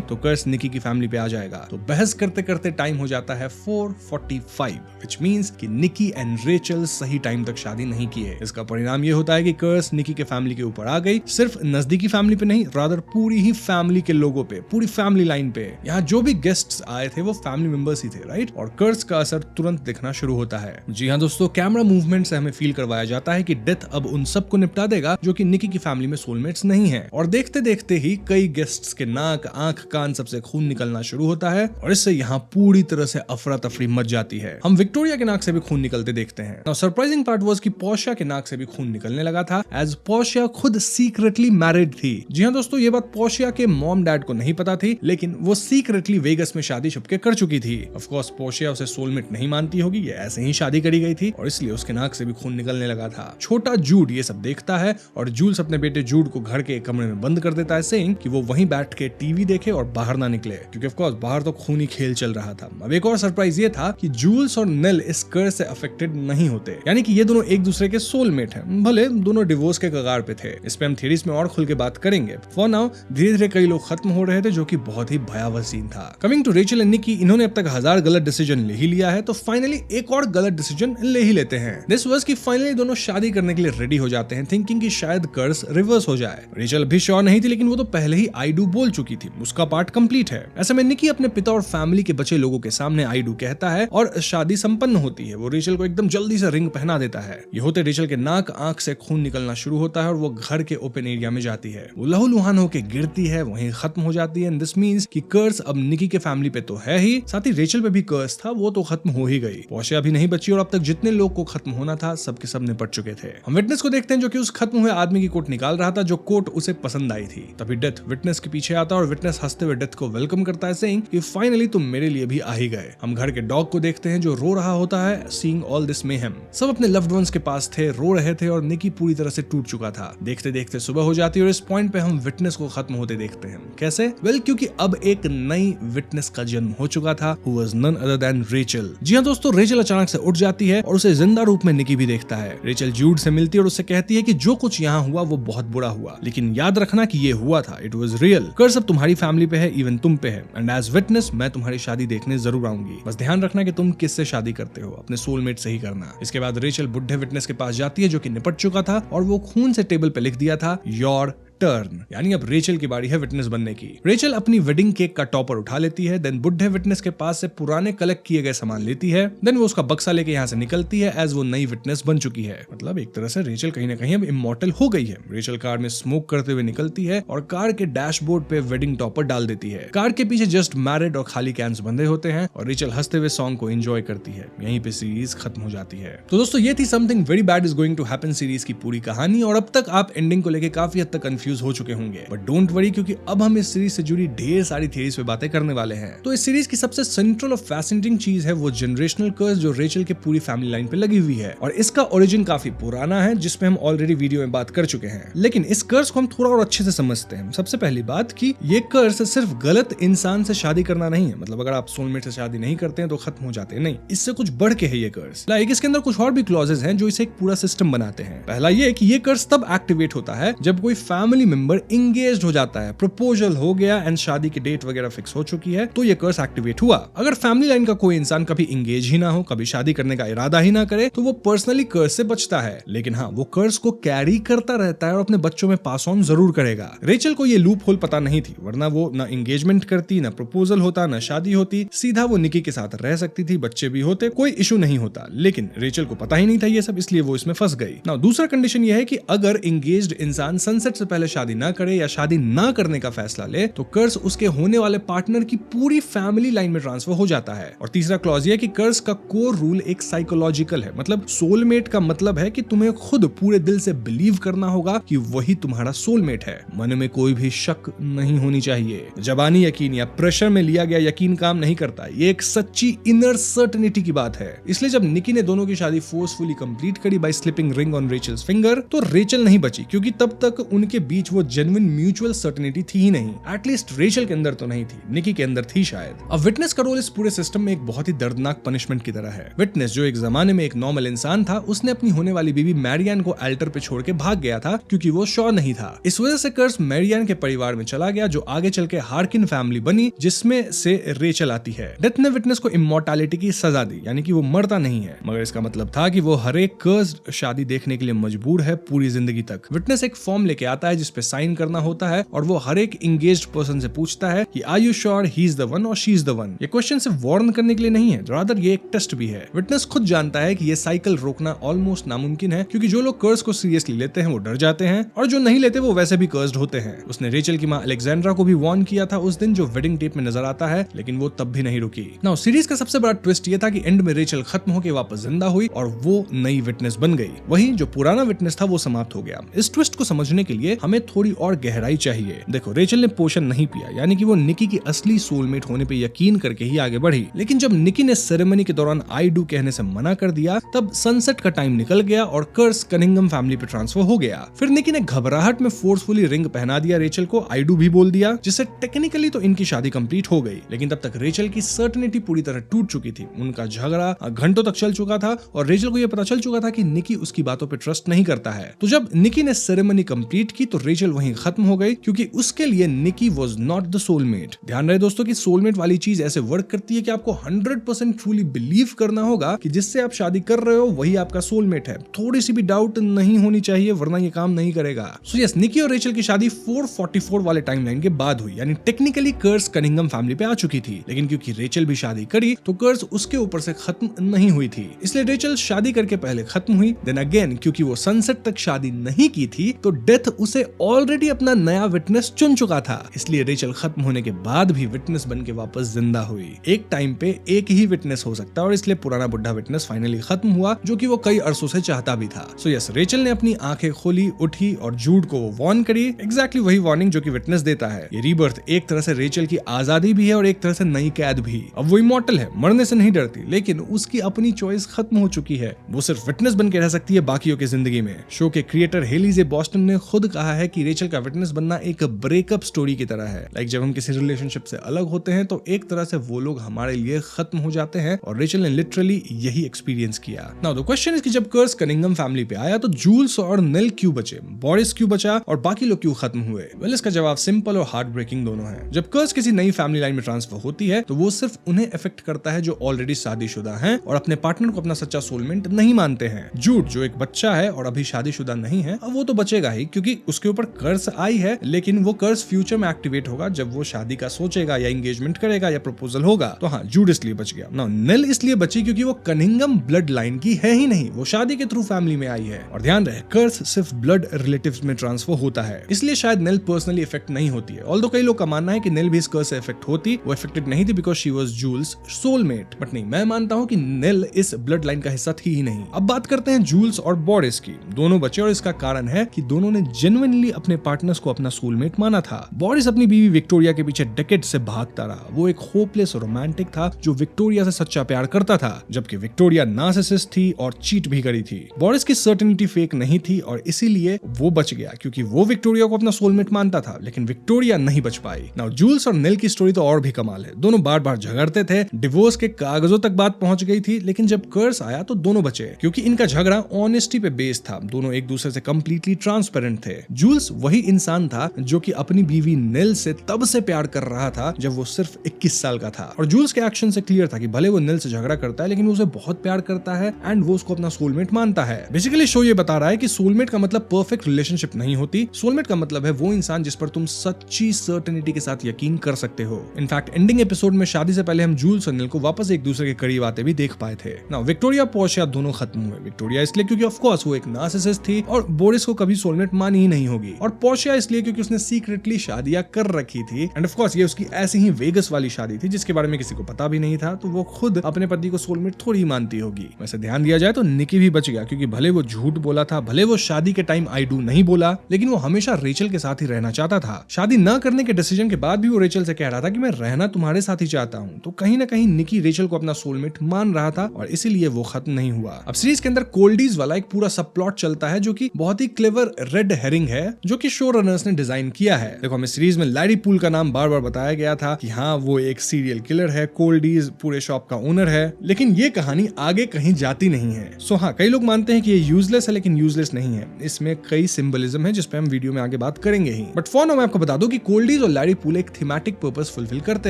तो कर्स निकी की फैमिली पे आ जाएगा। तो बहस करते करते टाइम हो जाता है 4:45, व्हिच मींस कि निकी एंड रेचल सही टाइम तक शादी नहीं किए। इसका परिणाम ये होता है कि कर्स निकी के फैमिली के ऊपर आ गई, सिर्फ नजदीकी फैमिली पे नहीं, रादर पूरी ही फैमिली के लोगों पे, पूरी फैमिली लाइन पे। यहाँ जो भी गेस्ट्स आए थे वो फैमिली मेंबर्स ही थे, राइट? और कर्स का असर तुरंत दिखना शुरू होता है। जी हाँ दोस्तों, कैमरा मूवमेंट से हमें फील करवाया जाता है कि डेथ अब उन सबको निपटा देगा जो कि निकी की फैमिली में सोलमेट्स नहीं है। और देखते देखते ही कई गेस्ट्स के नाक, आंख, कान सबसे खून निकलना शुरू होता है और इससे यहाँ पूरी तरह से अफरा तफरी मच जाती है। हम विक्टोरिया के नाक से भी खून निकलते देखते हैं। नाउ सरप्राइजिंग पार्ट वाज कि पोर्शिया के नाक से भी खून निकलने लगा था, एज पोर्शिया खुद सीक्रेटली मैरिड थी। जी हाँ दोस्तों, ये बात पोर्शिया के मॉम डैड को नहीं पता थी, लेकिन वो सीक्रेटली वेगस में शादी छुपके कर चुकी थी। ऑफ कोर्स पोर्शिया उसे सोलमेट नहीं मानती होगी, ये ऐसे ही शादी करी गई थी और इसलिए उसके नाक से भी खून निकलने लगा था। छोटा जूड ये सब देखता है और जूल्स अपने बेटे जूड को घर के एक कमरे में बंद कर देता है, सेइंग कि वो वहीं बैठ के टीवी देखे और बाहर ना निकले, क्योंकि ऑफ कोर्स बाहर तो खूनी खेल चल रहा था। अब एक और सरप्राइज ये था कि जूल्स और नेल इस कर्स से अफेक्टेड नहीं होते, यानी कि ये दोनों एक दूसरे के सोलमेट हैं, भले दोनों डिवोर्स के कगार पे थे। इस पे हम थ्योरीज में और खुल के बात करेंगे। फॉर नाउ धीरे धीरे कई लोग खत्म हो रहे थे, जो कि बहुत ही भयावह सीन था। कमिंग टू रेचल एंड निकी, इन्होंने अब तक 1000 गलत डिसीजन ले ही लिया है, तो फाइनली एक और गलत डिसीजन ले ही लेते हैं। दिस वाज कि फाइनली दोनों शादी करने के लिए रेडी हो जाते हैं, थिंकिंग कि शायद कर्स रिवर्स हो जाए। रेचल भी श्योर नहीं थी, लेकिन वो तो पहले ही आई डू बोल चुकी थी, उसका पार्ट कंप्लीट है। ऐसे में निकी अपने पिता और फैमिली के बचे लोगों के सामने आई डू कहता है और शादी संपन्न होती है। वो रेचल को एकदम जल्दी से रिंग पहना देता है। ये होते रेचल के नाक, आंख से खून निकलना शुरू होता है और वो घर के ओपन एरिया में जाती है। वो लहूलुहान होकर गिरती है, वहीं खत्म हो जाती है। दिस मींस कि कर्स अब निकी के फैमिली पे तो है ही, साथ ही रेचल पे भी कर्स था, वो तो खत्म हो ही गई। पोर्शिया भी नहीं बची और अब तक जितने लोग को खत्म होना था सबके सब निपट चुके थे। हम विटनेस को देखते हैं जो कि उस खत्म हुए आदमी की कोट निकाल रहा था, जो कोट उसे पसंद आई थी। तभी डेथ विटनेस के पीछे आता है और विटनेस हंसते हुए डेथ को वेलकम करता है, सेइंग कि फाइनली तुम मेरे लिए भी आ ही गए। हम घर के डॉग को देखते हैं जो रो रहा होता है, सीइंग ऑल दिस मेहम। सब अपने लव्ड वंस के पास थे, रो रहे थे और निकी पूरी तरह से टूट चुका था। देखते देखते सुबह हो जाती है और इस पॉइंट पे हम विटनेस को खत्म होते देखते हैं। कैसे? वेल, क्योंकि अब एक नई विटनेस का जन्म हो चुका था, who was none other than Rachel. जी हाँ दोस्तों, रेचल अचानक से उठ जाती है और उसे जिंदा रूप में निकी भी देखता है। रेचल जूड से मिलती है और उससे कहती है कि जो कुछ यहाँ हुआ वो बहुत बुरा हुआ, लेकिन याद रखना कि ये हुआ था, इट वाज रियल। कर्स अब तुम्हारी फैमिली पे है, इवन तुम पे है, एंड एज विटनेस मैं तुम्हारी शादी देखने जरूर आऊंगी। बस ध्यान रखना कि तुम किससे शादी करते हो, अपने सोलमेट से ही करना। इसके बाद रेचल बुढ़े विटनेस के पास जाती है जो कि निपट चुका था और वो खून से टेबल पे लिख दिया था योर टर्न, यानी अब रेचल की बारी है विटनेस बनने की। रेचल अपनी वेडिंग केक का टॉपर उठा लेती है, देन बुढ़े विटनेस के पास से पुराने कलेक्ट किए गए सामान लेती है, देन वो उसका बक्सा लेके यहाँ से निकलती है एज वो नई विटनेस बन चुकी है। मतलब एक तरह से रेचल कहीं ना कहीं अब इमॉर्टल हो गई है। रेचल कार में स्मोक करते हुए निकलती है और कार के डैशबोर्ड पे वेडिंग टॉपर डाल देती है। कार के पीछे जस्ट मैरिड और खाली कैंस बंधे होते हैं और रेचल हंसते हुए सॉन्ग को एंजॉय करती है। यहीं पे सीरीज खत्म हो जाती है। तो दोस्तों, ये थी something very bad is going to happen series की पूरी कहानी और अब तक आप एंडिंग को लेकर काफी हद तक कंफ्यूज हो चुके होंगे, बट डोंट वरी, क्योंकि अब हम इस सीरीज से जुड़ी ढेर सारी थ्योरीज पे बातें करने वाले हैं। तो इस सीरीज की सबसे सेंट्रल और फैसिनेटिंग चीज है वो जनरेशनल कर्स जो रेचल के पूरी फैमिली लाइन पे लगी हुई है और इसका ओरिजिन काफी पुराना है, जिसपे हम ऑलरेडी वीडियो में बात कर चुके हैं। लेकिन इस कर्स को हम थोड़ा और अच्छे से समझते हैं। सबसे पहली बात कि ये कर्स सिर्फ गलत इंसान से शादी करना नहीं है, मतलब अगर आप सोलमेट से शादी नहीं करते हैं तो खत्म हो जाते हैं, नहीं, इससे कुछ बढ़ के है ये कर्स। लाइक इसके अंदर कुछ और भी क्लॉजेस हैं जो इसे एक पूरा सिस्टम बनाते हैं। पहला ये कि ये कर्स तब एक्टिवेट होता है जब कोई फैमिली मेंबर इंगेज्ड हो जाता है, प्रपोजल हो गया एंड शादी की डेट वगैरह फिक्स हो चुकी है, तो ये कर्स एक्टिवेट हुआ। अगर फैमिली लाइन का कोई इंसान कभी इंगेज ही ना हो, कभी शादी करने का इरादा ही ना करे, तो वो पर्सनली कर्स से बचता है। लेकिन हाँ, वो कर्स को कैरी करता रहता है और अपने बच्चों में पास ऑन जरूर करेगा। रेचल को ये लूप होल पता नहीं थी, वरना वो ना एंगेजमेंट करती, ना प्रपोजल होता, ना शादी होती, सीधा वो निकी के साथ रह सकती थी, बच्चे भी होते, कोई इशू नहीं होता। लेकिन रेचल को पता ही नहीं था ये सब, इसलिए वो इसमें फंस गई। ना दूसरा कंडीशन ये है कि अगर एंगेज्ड इंसान सनसेट से पहले शादी ना करे या शादी ना करने का फैसला ले, तो कर्स उसके होने वाले पार्टनर की पूरी फैमिली लाइन में ट्रांसफर हो जाता है। और तीसरा क्लॉज ये कि कर्स का कोर रूल एक साइकोलॉजिकल है, मतलब सोलमेट का मतलब है कि तुम्हें खुद पूरे दिल से बिलीव करना होगा कि वही तुम्हारा सोलमेट है। मन में कोई भी शक नहीं होनी चाहिए। जबानी यकीन या प्रेशर में लिया गया यकीन काम नहीं करता, ये एक सच्ची इनर सर्टेनिटी की बात है। इसलिए जब निकी ने दोनों की शादी फोर्सफुली कंप्लीट करी by slipping ring on Rachel's finger, तो रेचल नहीं बची, क्योंकि तब तक उनके बीच वो जेन्युइन म्यूचुअल सर्टेनिटी थी ही नहीं। एटलीस्ट रेचल के अंदर तो नहीं थी, निकी के अंदर थी शायद। अब विटनेस का रोल इस पूरे सिस्टम में एक बहुत ही दर्दनाक पनिशमेंट की तरह है। विटनेस जो एक जमाने में एक नॉर्मल इंसान था, उसने अपनी होने वाली बीवी मैरियान को अल्टर पे छोड़ के भाग गया था क्योंकि वो श्योर नहीं था। इस वजह से कर्स मैरियान के परिवार में चला गया, जो आगे चल के हार्किन फैमिली बनी, जिसमें से रेचल आती है। डेथ ने विटनेस को इमॉर्टैलिटी की सजा दी, यानी कि वो मरता नहीं है, मगर इसका मतलब था कि वो हर एक कर्स्ड शादी देखने के लिए मजबूर है पूरी जिंदगी तक। विटनेस एक फॉर्म लेके आता है जिसपे साइन करना होता है और वो हर एक एंगेज्ड पर्सन से पूछता है कि are you sure he is the one और शी इज द वन। ये क्वेश्चन सिर्फ वार्न करने के लिए नहीं है, रादर ये एक टेस्ट भी है। विटनेस खुद जानता है कि ये साइकिल रोकना ऑलमोस्ट नामुमकिन है, क्योंकि जो लोग कर्स को सीरियसली लेते हैं वो डर जाते हैं और जो नहीं लेते वो वैसे भी कर्स्ड होते हैं। उसने रेचल की मां अलेक्जेंड्रा को भी वार्न किया था उस दिन, जो वेडिंग टेप में नजर आता है, लेकिन वो तब भी नहीं रुकी। नाउ सीरीज का सबसे बड़ा ट्विस्ट ये था कि एंड में रेचल खत्म होकर वापस जिंदा हुई और वो नई विटनेस बन गई। वहीं जो पुराना विटनेस था वो समाप्त हो गया। इस ट्विस्ट को समझने के लिए हमें थोड़ी और गहराई चाहिए। देखो, रेचल ने पोशन नहीं पिया, यानी कि वो निकी की असली सोलमेट होने पे यकीन करके ही आगे बढ़ी। लेकिन जब निकी ने सेरेमनी के दौरान आई डू कहने से मना कर दिया, तब सनसेट का टाइम निकल गया और कर्स कनिंगम फैमिली पे ट्रांसफर हो गया। फिर निकी ने घबराहट में फोर्सफुली रिंग पहना दिया रेचल को, आई डू भी बोल दिया, जिससे टेक्निकली तो इनकी शादी कंप्लीट हो गई। लेकिन तब तक रेचल की सर्टेनिटी पूरी तरह टूट चुकी थी। उनका झगड़ा घंटों तक चल चुका था और रेचल को यह पता चल चुका था कि निकी उसकी बातों पे ट्रस्ट नहीं करता है। तो जब निकी ने सेरेमनी कंप्लीट की तो रेचल वहीं खत्म हो गई, क्योंकि उसके लिए निकी वाज नॉट द सोलमेट। ध्यान रहे दोस्तों कि सोलमेट वाली चीज ऐसे वर्क करती है कि आपको 100% ट्रूली बिलीव करना होगा कि जिससे आप शादी कर रहे हो वही आपका सोलमेट है। थोड़ी सी भी डाउट नहीं होनी चाहिए, वरना ये काम नहीं करेगा। सो यस, निकी और रेचल की शादी 444 वाले टाइमलाइन के बाद हुई, यानी टेक्निकली कर्स कनिंगम फैमिली पे आ चुकी थी। लेकिन क्योंकि रेचल भी शादी करी तो कर्स उसके ऊपर से खत्म नहीं हुई थी, इसलिए रेचल शादी करके पहले खत्म हुई। देन अगेन क्योंकि वो सनसेट तक शादी नहीं की थी तो डेथ उसे ऑलरेडी अपना नया विटनेस चुन चुका था, इसलिए रेचल खत्म होने के बाद भी विटनेस बन के वापस जिंदा हुई। एक टाइम पे एक ही विटनेस हो सकता है और इसलिए पुराना बुढ़ा विटनेस फाइनली खत्म हुआ, जो कि वो कई अरसों से चाहता भी था। सो यस, रेचल ने अपनी आंखें खोली, उठी और जूड को वार्न करी, एग्जैक्टली वही वार्निंग जो कि विटनेस देता है। ये रीबर्थ एक तरह से रेचल की आजादी भी है और एक तरह से नई कैद भी। अब वो इमॉर्टल है, मरने से नहीं डरती, लेकिन उसकी अपनी चॉइस खत्म हो चुकी है। वो सिर्फ विटनेस बन के रह सकती है बाकियों की जिंदगी में। शो के क्रिएटर हेली जे बॉस्टन ने खुद कहा है कि रेचल का विटनेस बनना एक ब्रेकअप स्टोरी की तरह है। लाइक जब हम किसी रिलेशनशिप से अलग होते हैं तो एक तरह से वो लोग हमारे लिए खत्म हो जाते हैं, और रेचल ने लिटरली यही एक्सपीरियंस किया। नाउ द क्वेश्चन इज कि जब कर्स कनिंगम फैमिली पे आया तो जूल्स और नेल क्यों बचे, बोरिस क्यों बचा और बाकी लोग क्यों खत्म हुए? वेल, इसका जवाब सिंपल और हार्ट ब्रेकिंग दोनों है। जब कर्स किसी नई फैमिली लाइन में ट्रांसफर होती है तो वो सिर्फ उन्हें इफेक्ट करता है जो ऑलरेडी शादीशुदा हैं और अपने पार्टनर को अपना सच्चा सोलमेट नहीं मानते हैं। जूड जो एक बच्चा है और अभी शादीशुदा नहीं है, अब वो तो बचेगा ही क्योंकि उसके ऊपर कर्स आई है, लेकिन वो कर्स फ्यूचर में एक्टिवेट होगा जब वो शादी का सोचेगा या एंगेजमेंट करेगा या प्रपोजल होगा। तो हाँ, जूड इसलिए बच गया। नाउ नेल इसलिए बची क्योंकि वो कनिंगम ब्लड लाइन की है ही नहीं, वो शादी के थ्रू फैमिली में आई है। और ध्यान रहे, कर्स सिर्फ ब्लड रिलेटिव्स में ट्रांसफर होता है, इसलिए शायद नेल पर्सनली इफेक्ट नहीं होती है। ऑल्दो कई लोग का मानना है कि नेल भी इस कर्स से इफेक्ट होती, वो इफेक्टेड नहीं थी because she was Jules soulmate. But नहीं, मैं मानता हूं कि नेल इस ब्लड लाइन का हिस्सा थी ही नहीं। अब बात करते हैं जूल्स और बोरिस की। दोनों बचे और इसका कारण है कि दोनों ने जेन्युइनली अपने पार्टनर्स को अपना सोलमेट माना था। बोरिस अपनी बीवी विक्टोरिया के पीछे डेकेड से भागता रहा। वो एक होपलेस रोमांटिक था जो विक्टोरिया से सच्चा प्यार करता था, जबकि विक्टोरिया नार्सिसिस्ट थी और चीट भी करी थी। बोरिस की सर्टेनिटी फेक नहीं थी और इसीलिए वो बच गया, क्योंकि वो विक्टोरिया को अपना सोलमेट मानता था, लेकिन विक्टोरिया नहीं बच पाई। नाउ जूल्स और नेल की स्टोरी तो और भी कमाल है। दोनों बार बार झगड़ते थे, डिवोर्स के कागजों तक बात पहुंच गई थी, लेकिन जब कर्स आया तो दोनों बचे, क्योंकि इनका झगड़ा ऑनेस्टी पे बेस्ड था। दोनों एक दूसरे से कंप्लीटली ट्रांसपेरेंट थे। जूल्स वही इंसान था जो कि अपनी बीवी नेल से तब से प्यार कर रहा था जब वो सिर्फ 21 साल का था, और जूल्स के एक्शन से क्लियर था कि भले वो नेल से झगड़ा करता है लेकिन वो उसे बहुत प्यार करता है एंड वो उसको अपना सोलमेट मानता है। बेसिकली शो ये बता रहा है कि सोलमेट का मतलब परफेक्ट रिलेशनशिप नहीं होती। सोलमेट का मतलब है वो इंसान जिस पर तुम सच्ची सर्टेनिटी के साथ यकीन कर सकते हो। इनफैक्ट एंडिंग एपिसोड में शादी से पहले हम जूल्स और नेल को वापस एक दूसरे के करीब आते भी देख पाए थे। नाउ विक्टोरिया पोर्शिया दोनों खत्म हुए। विक्टोरिया इसलिए क्योंकि ऑफ कोर्स वो एक नार्सिसिस्ट थी और बोरिस को कभी सोलमेट मानी ही नहीं होगी, और पोर्शिया इसलिए क्योंकि उसने सीक्रेटली शादियां कर रखी थी एंड ऑफ कोर्स ये उसकी ऐसी ही वेगस वाली शादी थी जिसके बारे में किसी को पता भी नहीं था, तो वो खुद अपने पति को सोलमेट थोड़ी मानती होगी। वैसे ध्यान दिया जाए तो निकी भी बच गया, क्योंकि भले वो झूठ बोला था, भले वो शादी के टाइम आई डू नहीं बोला, लेकिन वो हमेशा रेचल के साथ ही रहना चाहता था। शादी न करने के डिसीजन के बाद भी वो रेचल से कह रहा था कि मैं रहना तुम्हारे साथ ही चाहता हूँ। तो कहीं ना कहीं निकी रेचल को अपना सोलमेट मान रहा था और इसीलिए वो खत्म नहीं हुआ। अब सीरीज के अंदर कोल्डीज वाला एक पूरा सब प्लॉट चलता है जो कि बहुत ही क्लेवर रेड हेरिंग है है जो कि शो रनर्स ने डिजाइन किया है। देखो, हमें सीरीज में लैरी पूल का नाम बार बार बताया गया था कि हाँ वो एक सीरियल किलर है, कोल्डीज पूरे शॉप का ओनर है, लेकिन ये कहानी आगे कहीं जाती नहीं है। सो हाँ, कई लोग मानते हैं कि ये यूजलेस है, लेकिन यूजलेस नहीं है। इसमें कई सिंबलिज्म है जिसपे हम वीडियो में आगे बात करेंगे ही। बट फॉर नाउ मैं आपको बता दूं कि कोल्डीज और लैरी पूल एक थीमेटिक पर्पस फुलफिल करते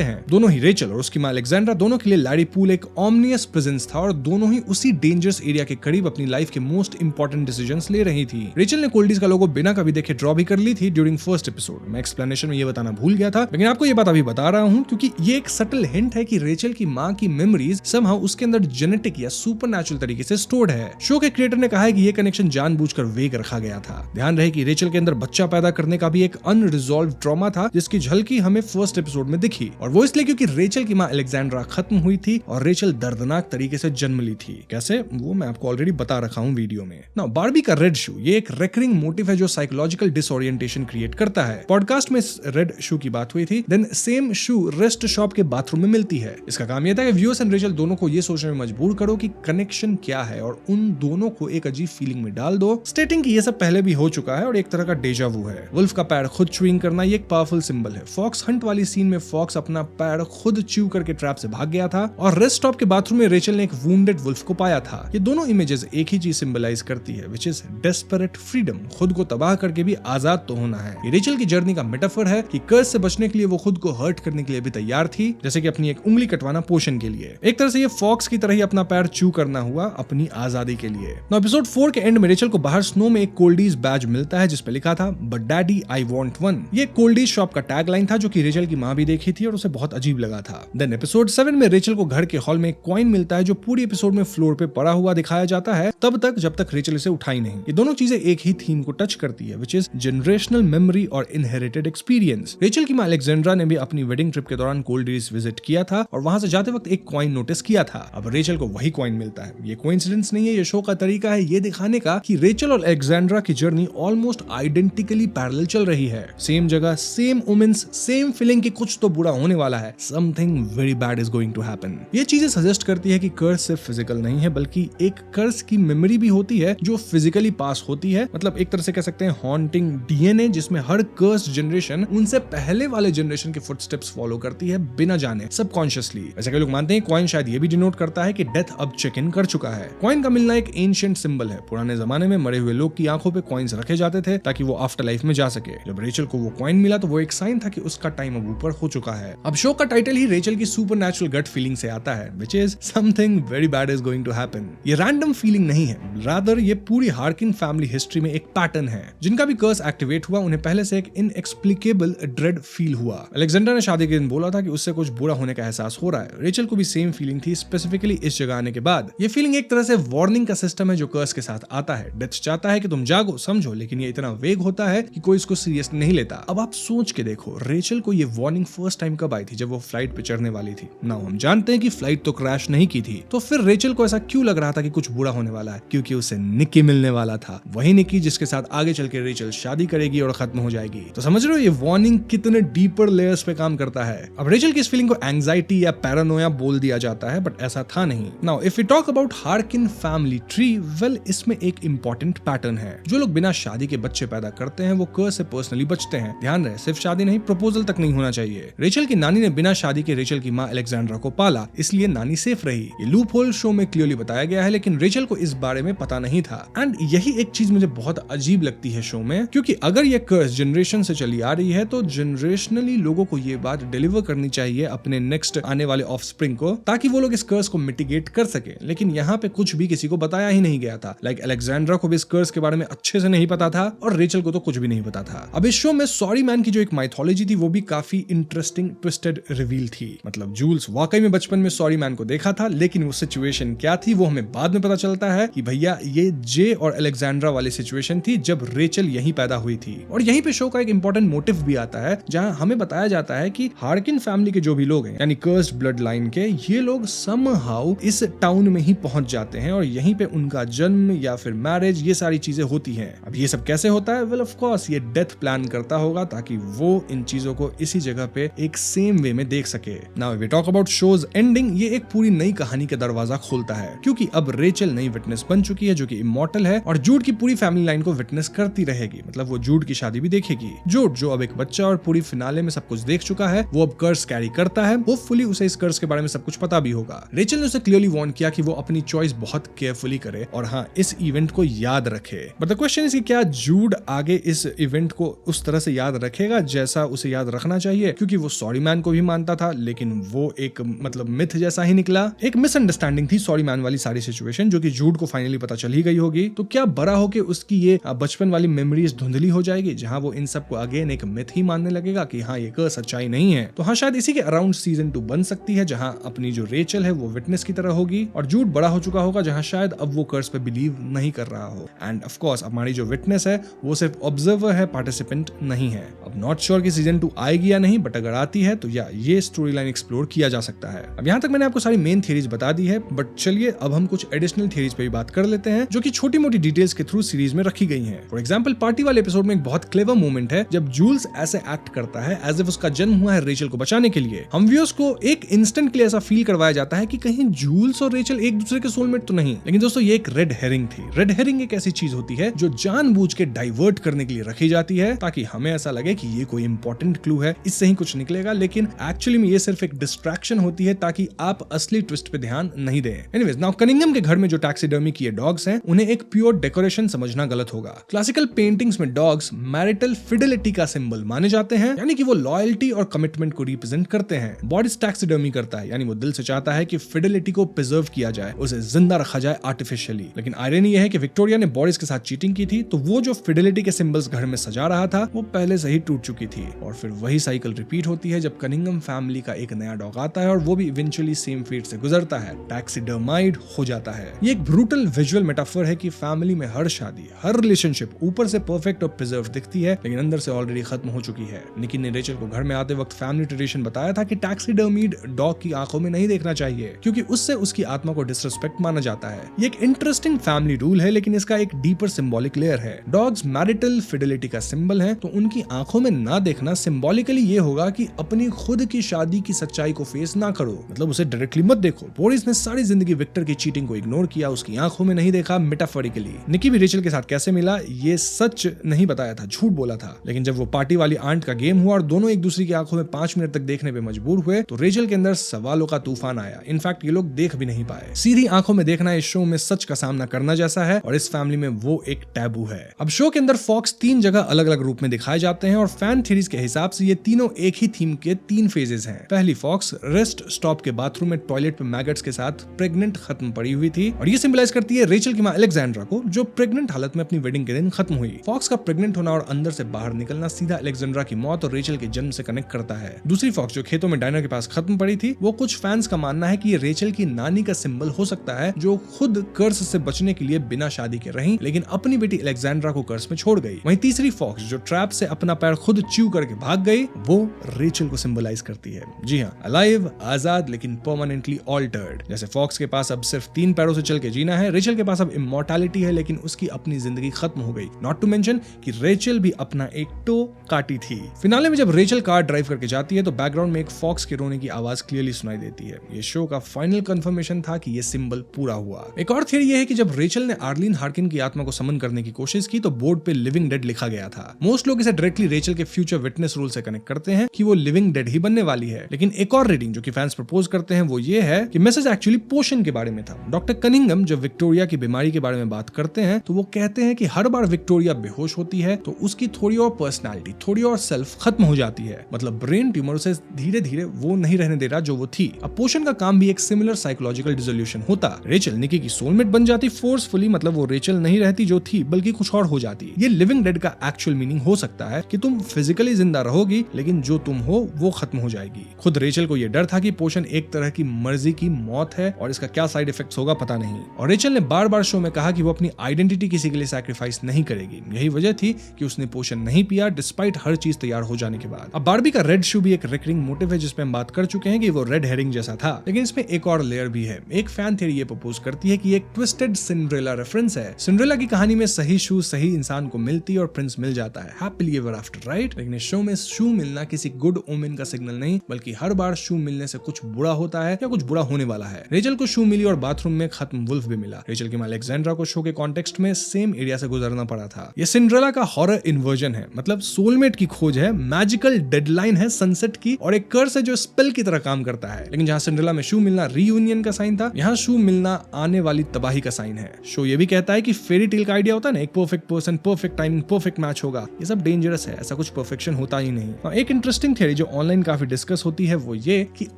हैं। दोनों ही, रेचल और उसकी मां अलेक्जेंड्रा, दोनों के लिए लैरी पूल एक ऑमनियस प्रेजेंस था और दोनों ही उसी डेंजरस एरिया के करीब अपनी लाइफ के मोस्ट इंपॉर्टेंट डिसीजंस ले रही थी। रेचल ने कोल्डीज का लोगो बिना कभी देखे ड्रॉ भी कर ली थी ड्यूरिंग फर्स्ट एपिसोड। मैं एक्सप्लेनेशन में ये बताना भूल गया था, लेकिन आपको ये बात अभी बता रहा हूँ क्योंकि ये एक सटल हिंट है कि रेचल की मां की मेमोरीज समहाउ उसके अंदर जेनेटिक या सुपरनैचुरल तरीके से स्टोर्ड है। शो के क्रिएटर ने कहा है कि ये कनेक्शन जानबूझकर वेग रखा गया था। ध्यान रहे कि रेचल के अंदर बच्चा पैदा करने का भी एक अनरिजॉल्व ट्रॉमा था जिसकी झलकी हमें फर्स्ट एपिसोड में दिखी, और वो इसलिए क्योंकि रेचल की मां अलेक्जेंड्रा खत्म हुई थी और रेचल दर्दनाक तरीके से जन्म ली थी। कैसे, वो मैं आपको ऑलरेडी बता रखा हूँ वीडियो में। नाउ बार्बी का रेड शू ये एक रेकरिंग मोटिव है जो साइकोलॉजिकल डिसओरिएंटेशन क्रिएट करता है। पॉडकास्ट में इस रेड शू की बात हुई थी। देन सेम शू रेस्ट शॉप के बाथरूम में मिलती है। इसका काम यह था कि व्यूअर्स एंड रेचल दोनों को ये सोचने में मजबूर करो कि कनेक्शन क्या है और उन दोनों को एक अजीब फीलिंग में डाल दो, स्टेटिंग कि ये सब पहले भी हो चुका है और एक तरह का डेजा वू है। वुल्फ का पैर खुद च्यूइंग करना ये एक पावरफुल सिंबल है। फॉक्स हंट वाली सीन में फॉक्स अपना पैर खुद च्यू करके ट्रैप से भाग गया था और रेस्ट स्टॉप के बाथरूम में रेचल ने एक वुंडेड वुल्फ को पाया था। ये दोनों इमेजेस एक ही चीज सिंबलाइज करती है, विच इज डेस्परेट फ्रीडम। खुद को तबाह करके भी आजाद तो होना है। ये रेचल की जर्नी का मेटाफर है कि कर्स से बचने के लिए वो खुद को हर्ट करने के लिए भी तैयार थी, जैसे कि अपनी एक उंगली कटवाना पोषण के लिए। एक तरह से ये फॉक्स की तरह ही अपना पैर च्यू करना हुआ अपनी आजादी के लिए। एपिसोड 4 के एंड में रेचल को बाहर स्नो में एक कोल्डीज बैज मिलता है जिसपे लिखा था but daddy I want one. ये कोल्डीज शॉप का टैग लाइन था जो कि रेचल की मां भी देखी थी और उसे बहुत अजीब लगा था। देन एपिसोड 7 में रेचल को घर के हॉल में एक कॉइन मिलता है जो पूरी एपिसोड में फ्लोर पे पड़ा हुआ दिखाया जाता है तब तक जब तक रेचल इसे उठाई नहीं। ये दोनों चीजें एक ही थीम को टच करती है, विच इज जनरेशनल मेमोरी और इनहेरिटेड एक्सपीरियंस। रेचल की मां अलेक्जेंड्रा ने भी अपनी वेडिंग ट्रिप के दौरान कोल्डीज विजिट किया था और वहां से जाते वक्त एक कॉइन नोटिस किया था। अब रेचल को वही कॉइन मिलता है। ये कोइंसिडेंस नहीं है, ये शो का तरीका है ये दिखाने का कि रेचल और अलेक्जेंड्रा की जर्नी ऑलमोस्ट आइडेंटिकली पैरेलल चल रही है। सेम जगह, सेम वुमेन्स, सेम फीलिंग कि कुछ तो बुरा होने वाला है, something very bad is going to happen. ये चीजें सजेस्ट करती है कि कर्स सिर्फ फिजिकल नहीं है बल्कि एक कर्स की मेमोरी भी होती है जो फिजिकली पास होती है। मतलब एक तरह से कह सकते हैं हॉन्टिंग डीएनए जिसमें हर कर्स जनरेशन उनसे पहले वाले जनरेशन के फुटस्टेप्स फॉलो करती है बिना जाने, सबकॉन्शियसली। ऐसे कई लोग मानते हैं कॉइन शायद ये भी डिनोट करता है कि डेथ अब चेक इन कर चुका है। कॉइन का मिलना एक एंशिएंट सिंबल है। पुराने जमाने में मरे हुए लोग की आंखों पे कॉइन्स रखे जाते थे ताकि वो आफ्टर लाइफ में जा सके। जब रेचल को वो कॉइन मिला तो वो एक साइन था कि उसका टाइम अब ऊपर हो चुका है। अब शो का टाइटल ही रेचल की सुपरनैचुरल गट फीलिंग से आता है, which is something very bad is going to happen. ये रैंडम फीलिंग नहीं है, रादर ये पूरी हार्किन फैमिली हिस्ट्री में एक पैटर्न है। जिनका भी कर्स एक्टिवेट हुआ उन्हें पहले से एक इनएक्सप्लिकेबल ड्रेड फील हुआ। अलेक्जेंडर ने शादी के दिन बोला था कि उससे कुछ बुरा होने का एहसास हो रहा है। रेचल को भी सेम फीलिंग थी, स्पेसिफिकली इस जगह आने के बाद। ये फीलिंग एक तरह से वार्निंग का सिस्टम है जो कर्स के साथ आता है। डेथ चाहता है कि तुम जागो, समझो, लेकिन ये इतना वेग होता है कि कोई इसको सीरियस नहीं लेता। अब आप सोच के देखो, रेचल को ये वार्निंग फर्स्ट टाइम कब आई थी? जब वो फ्लाइट पे चढ़ने वाली थी। नाउ हम जानते हैं कि फ्लाइट तो क्रैश नहीं की थी, तो फिर रेचल को ऐसा क्यों लग रहा था कि कुछ बुरा होने वाला है? क्योंकि उसे निक्की मिलने वाला था, वही निक्की जिसके साथ आगे चल के रेचल शादी करेगी और खत्म हो जाएगी। तो समझ रहे हो ये वार्निंग कितने डीपर लेयर्स पे काम करता है। अब रेचल की इस फीलिंग को एंजाइटी या पैरानोया बोल दिया जाता है, बट ऐसा था नहीं। Now if we talk about Harkin family tree, well इसमें एक इंपॉर्टेंट पैटर्न है। जो लोग बिना शादी के बच्चे पैदा करते हैं वो कर्स से पर्सनली बचते हैं। ध्यान रहे, सिर्फ शादी नहीं, प्रपोजल तक नहीं होना चाहिए। रेचल की नानी ने बिना शादी के रेचल की मां अलेक्जेंड्रा को पाला, इसलिए नानी सेफ रही। ये लूप होल शो में क्लियरली बताया गया है, लेकिन रेचल को इस बारे में पता नहीं था। एंड यही एक चीज मुझे बहुत अजीब लगती है शो में, क्योंकि अगर ये कर्स जनरेशन से चली आ रही है तो जनरेशनली लोगों को ये बात डिलीवर करनी चाहिए अपने नेक्स्ट आने वाले ऑफस्प्रिंग को, ताकि वो लोग इस कर्स को मिटिगेट कर सके। लेकिन यहाँ पे कुछ भी किसी को बताया ही नहीं गया था। लाइक अलेक्जेंड्रा को भी इस कर्स के बारे में अच्छे से नहीं पता था और रेचल को तो कुछ भी नहीं पता था। अब इस शो में सॉरी मैन की जो एक माइथोलॉजी थी वो भी काफी इंटरेस्टिंग ट्विस्टेड रिवील थी। मतलब जूल्स वाकई में बचपन में सॉरी मैन को देखा था, लेकिन वो सिचुएशन क्या थी वो हमें बाद में पता चलता है कि भैया ये जे और अलेक्जेंड्रा वाली सिचुएशन थी जब रेचल यहीं पैदा हुई थी। और यहीं पे शो का एक इंपॉर्टेंट मोटिव भी आता है जहां हमें बताया जाता है कि हार्किन फैमिली के जो भी लोग हैं, यानी कर्स्ड ब्लड लाइन के, ये लोग समहाउ इस टाउन में ही पहुंच जाते हैं और यहीं पे उनका जन्म या फिर मैरिज, ये सारी चीजें होती हैं। अब ये सब कैसे होता है? वेल ऑफ कोर्स ये डेथ प्लान करता होगा ताकि वो इन चीजों को इसी जगह पे एक सेम वे में देख सके। Now we talk about show's ending, ये एक पूरी नई कहानी का दरवाजा खोलता है, क्योंकि अब रेचल नई विटनेस बन चुकी है जो कि इमॉर्टल है और जूड की पूरी फैमिली लाइन को विटनेस करती रहेगी। रहेगी, मतलब वो जूड की शादी भी देखेगी। जूड जो अब एक बच्चा और पूरी फिनाले में सब कुछ देख चुका है, वो अब कर्स कैरी करता है। होपफुली उसे इस कर्स के बारे में सब कुछ पता भी होगा। रेचल ने उसे क्लियरली वार्न किया कि वो अपनी चॉइस बहुत केयरफुली करे और हाँ, इस इवेंट को याद रखे। बट द क्वेश्चन इज कि क्या जूड आगे इस इवेंट को उस तरह से याद रखेगा जैसा उसे याद रखना चाहिए, क्योंकि वो सॉरी मैन को भी मानता था, लेकिन वो एक मतलब मिथ जैसा ही निकला। एक मिसअंडरस्टैंडिंग थी सॉरी मैन वाली सारी सिचुएशन, जो कि जूड को फाइनली पता चल ही गई होगी। तो क्या बड़ा होके उसकी ये बचपन वाली मेमोरीज धुंधली हो जाएगी, जहां वो इन सबको अगेन एक मिथ ही मानने लगेगा कि हाँ, ये कर्स सच्चाई नहीं है। तो हाँ, शायद इसी के अराउंड सीजन 2 बन सकती है, जहां अपनी जो रेचल है वो विटनेस की तरह होगी और जूड बड़ा हो चुका होगा, जहां शायद अब वो कर्स पे बिलीव नहीं कर रहा हो। एंड ऑफ कोर्स हमारी जो विटनेस है वो सिर्फ ऑब्जर्वर है, पार्टिसिपेंट नहीं है। अब नॉट श्योर कि सीजन 2 आएगी या नहीं, बट अगर आती है तो या ये स्टोरी लाइन एक्सप्लोर किया जा सकता है। अब यहाँ तक मैंने आपको सारी मेन थियरीज बता दी है, बट चलिए अब हम कुछ एडिशनल थियरीज पे भी बात कर लेते हैं, जो कि छोटी मोटी डिटेल्स के थ्रू सीरीज में रखी गई हैं। फॉर एग्जांपल, पार्टी वाले एपिसोड में एक बहुत क्लेवर मोमेंट है जब जूल्स ऐसे एक्ट करता है एज इफ उसका जन्म हुआ है रेचल को बचाने के लिए। हम व्यूअर्स को एक इंस्टेंट के लिए ऐसा फील करवाया जाता है कि कहीं जूल्स और रेचल एक दूसरे के सोलमेट तो नहीं। लेकिन दोस्तों, ये एक रेड हेरिंग थी। रेड हेरिंग एक ऐसी चीज होती है जो जानबूझ के डाइवर्ट करने के लिए रखी जाती है, ताकि हमें ऐसा लगे कि ये कोई इंपॉर्टेंट क्लू है, इससे ही कुछ निकलेगा, लेकिन एक्चुअली में ये सिर्फ एक डिस्ट्रैक्शन होती है ताकि आप असली ट्विस्ट पे ध्यान नहीं दें। एनीवेज, नाउ कनिंघम के घर में जो टैक्सीडर्मी किए डॉग्स हैं, उन्हें एक प्योर डेकोरेशन समझना गलत होगा। क्लासिकल पेंटिंग्स में डॉग्स मैरिटल फिडेलिटी का सिंबल माने जाते हैं, यानी कि वो लॉयल्टी और कमिटमेंट को रिप्रेजेंट करते हैं। बॉरिस टैक्सीडर्मी करता है, यानी वो दिल से चाहता है कि फिडेलिटी को प्रिजर्व किया जाए, उसे जिंदा रखा जाए आर्टिफिशियली। लेकिन आयरनी यह है कि विक्टोरिया ने बॉरिस के साथ चीटिंग की थी, तो वो जो फिडेलिटी के सिंबल्स घर में सजा रहा था वो पहले से ही टूट चुकी थी। और फिर वही साइकिल रिपीट होती है जब कनिंघम फैमिली का एक नया डॉग आता है और वो भी इवेंचुअली सेम फेट से गुजरता है, टैक्सीडर्माइड हो जाता है। ये एक ब्रूटल विजुअल मेटाफर है कि फैमिली में हर शादी, हर रिलेशनशिप ऊपर से परफेक्ट और प्रिजर्व दिखती है, लेकिन अंदर से ऑलरेडी खत्म हो चुकी है। निकी ने रेचल को घर में आते वक्त फैमिली ट्रेडिशन बताया था कि टैक्सीडर्मीड डॉग की आंखों में नहीं देखना चाहिए, क्योंकि उससे उसकी आत्मा को डिसरिस्पेक्ट माना जाता है। ये एक इंटरेस्टिंग फैमिली रूल है, लेकिन इसका एक डीपर सिंबॉलिक लेयर है। डॉग्स मैरिटल फिडेलिटी का सिंबल है, तो उनकी आंखों में ना देखना सिंबॉलिकली ये होगा कि अपनी खुद की शादी की सच्चाई को फेस ना करो, मतलब उसे डायरेक्टली मत देखो। बोरिस ने सारी जिंदगी विक्टर की चीटिंग को इग्नोर किया, उसकी आंखों में नहीं देखा, मेटाफोरिकली। निकी भी रेचल के साथ कैसे मिला ये सच नहीं बताया था, झूठ बोला था। लेकिन जब वो पार्टी वाली आंट का गेम हुआ और दोनों एक दूसरे की आंखों में 5 मिनट तक देखने पे मजबूर हुए, तो रेचल के अंदर सवालों का तूफान आया। इनफैक्ट ये लोग देख भी नहीं पाए। सीधी आंखों में देखना इस शो में सच का सामना करना जैसा है, और इस फैमिली में वो एक टैबू है। अब शो के अंदर फॉक्स 3 जगह अलग अलग रूप में दिखाए जाते हैं, और फैन थ्योरीज के हिसाब से ये तीनों एक ही थीम के 3 फेजेस हैं। पहली फॉक्स रेस्ट स्टॉप के बाथरूम में टॉयलेट पे मैगट्स के साथ प्रेग्नेंट खत्म पड़ी हुई थी, और ये सिंबलाइज करती है रेचल की मां अलेक्जेंड्रा को, जो प्रेग्नेंट हालत में अपनी वेडिंग के दिन खत्म हुई। फॉक्स का प्रेग्नेंट होना और अंदर से बाहर निकलना सीधा अलेक्जेंड्रा की मौत और रेचल के जन्म से कनेक्ट करता है। दूसरी फॉक्स जो खेतों में डायना के पास खत्म पड़ी थी, वो कुछ फैंस का मानना है कि ये रेचल की नानी का सिंबल हो सकता है, जो खुद कर्स से बचने के लिए बिना शादी के रही, लेकिन अपनी बेटी अलेक्जेंड्रा को कर्स में छोड़ गई। वहीं तीसरी फॉक्स जो ट्रैप से अपना पैर खुद च्यू करके भाग गई, वो रेचल को सिंबलाइज करती है। जी हाँ, अलाइव, आजाद, लेकिन परमानेंटली ऑल्टर्ड। जैसे फॉक्स के पास अब सिर्फ 3 पैरों से चल के जीना है, रेचल के पास अब इमॉर्टैलिटी है, लेकिन उसकी अपनी जिंदगी खत्म हो गई। नॉट टू मेंशन कि रेचल भी अपना एक टो काटी थी। फिनाले में जब रेचल कार ड्राइव करके जाती है, तो बैकग्राउंड में एक फॉक्स के रोने की आवाज क्लियरली सुनाई देती है। ये शो का फाइनल कंफर्मेशन था कि ये सिंबल पूरा हुआ। एक और थियरी ये है कि जब रेचल ने आर्लीन हार्किन की आत्मा को समन करने की कोशिश की, तो बोर्ड पे लिविंग डेड लिखा गया था। मोस्ट लोग इसे डायरेक्टली रेचल के फ्यूचर विटनेस रूल से कनेक्ट करते हैं कि वो लिविंग डेड ही बनने वाली है, लेकिन एक और रीडिंग जो कि फैंस प्रपोज करते हैं वो ये है कि मैसेज एक्चुअली पोशन के बारे में था। डॉक्टर कनिंघम जब विक्टोरिया की बीमारी के बारे में बात करते हैं, तो वो कहते हैं कि हर बार विक्टोरिया बेहोश होती है तो उसकी थोड़ी और पर्सनालिटी, थोड़ी और सेल्फ खत्म हो जाती है, मतलब ब्रेन ट्यूमर उसे धीरे धीरे वो नहीं रहने दे रहा जो वो थी। अब पोशन का काम भी एक सिमिलर साइकोलॉजिकल डिसोल्यूशन होता। रेचल निकी की सोलमेट बन जाती फोर्सफुली, मतलब वो रेचल नहीं रहती जो थी, बल्कि कुछ और हो जाती। ये लिविंग डेड का एक्चुअल मीनिंग हो सकता है कि तुम फिजिकली जिंदा रहोगी, लेकिन जो तुम हो वो खत्म हो जाएगी। खुद रेचल को यह डर था कि पोशन एक तरह की मर्जी की मौत है और इसका क्या साइड इफेक्ट्स होगा पता नहीं। और रेचल ने बार बार शो में कहा कि वो अपनी आइडेंटिटी किसी के लिए सैक्रिफाइस नहीं करेगी। यही वजह थी कि उसने पोशन नहीं पिया डिस्पाइट हर चीज तैयार हो जाने के बाद। अब बार्बी का रेड शू भी एक रिकरिंग मोटिव है जिसपे हम बात कर चुके हैं कि वो रेड हेरिंग जैसा था, लेकिन इसमें एक और लेयर भी है। एक फैन थ्योरी ये प्रपोज करती है कि एक ट्विस्टेड सिंड्रेला रेफरेंस है। सिंड्रेला की कहानी में सही शू सही इंसान को मिलती और प्रिंस मिल जाता है, हैप्पीली एवर आफ्टर, राइट? लेकिन इस शो में शू मिलना किसी गुड ओमेन का सिग्नल नहीं, बल्कि हर बार शू मिलने से कुछ बुरा होता है या कुछ बुरा होने वाला है। रेचल को शू मिली और बाथरूम में खत्म वुल्फ भी मिला। रेचल की मां अलेक्जेंड्रा को शो के कॉन्टेक्स्ट में सेम एरिया से गुजरना पड़ा था। था। ये सिंड्रेला का हॉरर इन्वर्जन है, मतलब सोलमेट की खोज है, मैजिकल डेडलाइन है सनसेट की, और एक कर्स है जो स्पेल की तरह काम करता है। लेकिन जहाँ सिंड्रेला में शू मिलना रीयूनियन का साइन था, यहाँ शू मिलना आने वाली तबाही का साइन है। शो ये भी कहता है कि फेरी टेल का आइडिया होता है ना, एक perfect person, perfect timing, perfect match होगा, ये सब डेंजरस है, ऐसा कुछ परफेक्शन होता ही नहीं। एक इंटरेस्टिंग थ्योरी जो ऑनलाइन काफी डिस्कस होती है वो ये कि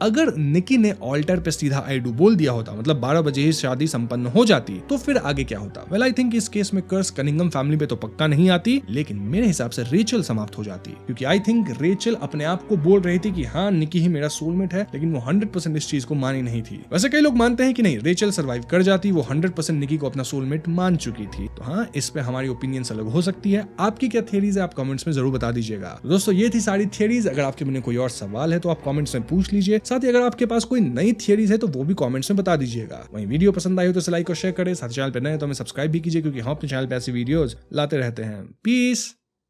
अगर निकी ने ऑल्टर पे सीधा आई डू बोल दिया होता, मतलब 12 बजे ही शादी संपन्न हो जाती, तो फिर आगे क्या होता? वेल आई थिंक इस केस में कर्स कनिंगम फैमिली पे तो पक्का नहीं आती, लेकिन मेरे हिसाब से रेचल समाप्त हो जाती, क्योंकि आई थिंक रेचल अपने आप को बोल रही थी कि हाँ निकी ही मेरा सोलमेट है, लेकिन वो 100% इस चीज को मानी नहीं थी। वैसे कई लोग मानते हैं कि नहीं, रेचल सर्वाइव कर जाती, वो 100% निकी को अपना सोलमेट मान चुकी थी। तो हाँ, इस पे हमारी ओपिनियंस अलग हो सकती है। आपकी क्या थियरीज है, आप कमेंट्स में जरूर बता दीजिएगा। दोस्तों ये थी सारी थियरीज। अगर आपके मन में कोई और सवाल है तो आप कमेंट्स में पूछ लीजिए। साथ ही अगर आपके पास कोई नई थियरीज है तो वो भी कमेंट्स में बता दीजिएगा। वहीं वीडियो पसंद आई हो तो इसे लाइक और शेयर करें। साथ ही चैनल पर नए तो हमें सब्सक्राइब भी कीजिए, क्योंकि हम अपने चैनल पे ऐसी वीडियोस लाते रहते हैं। पीस।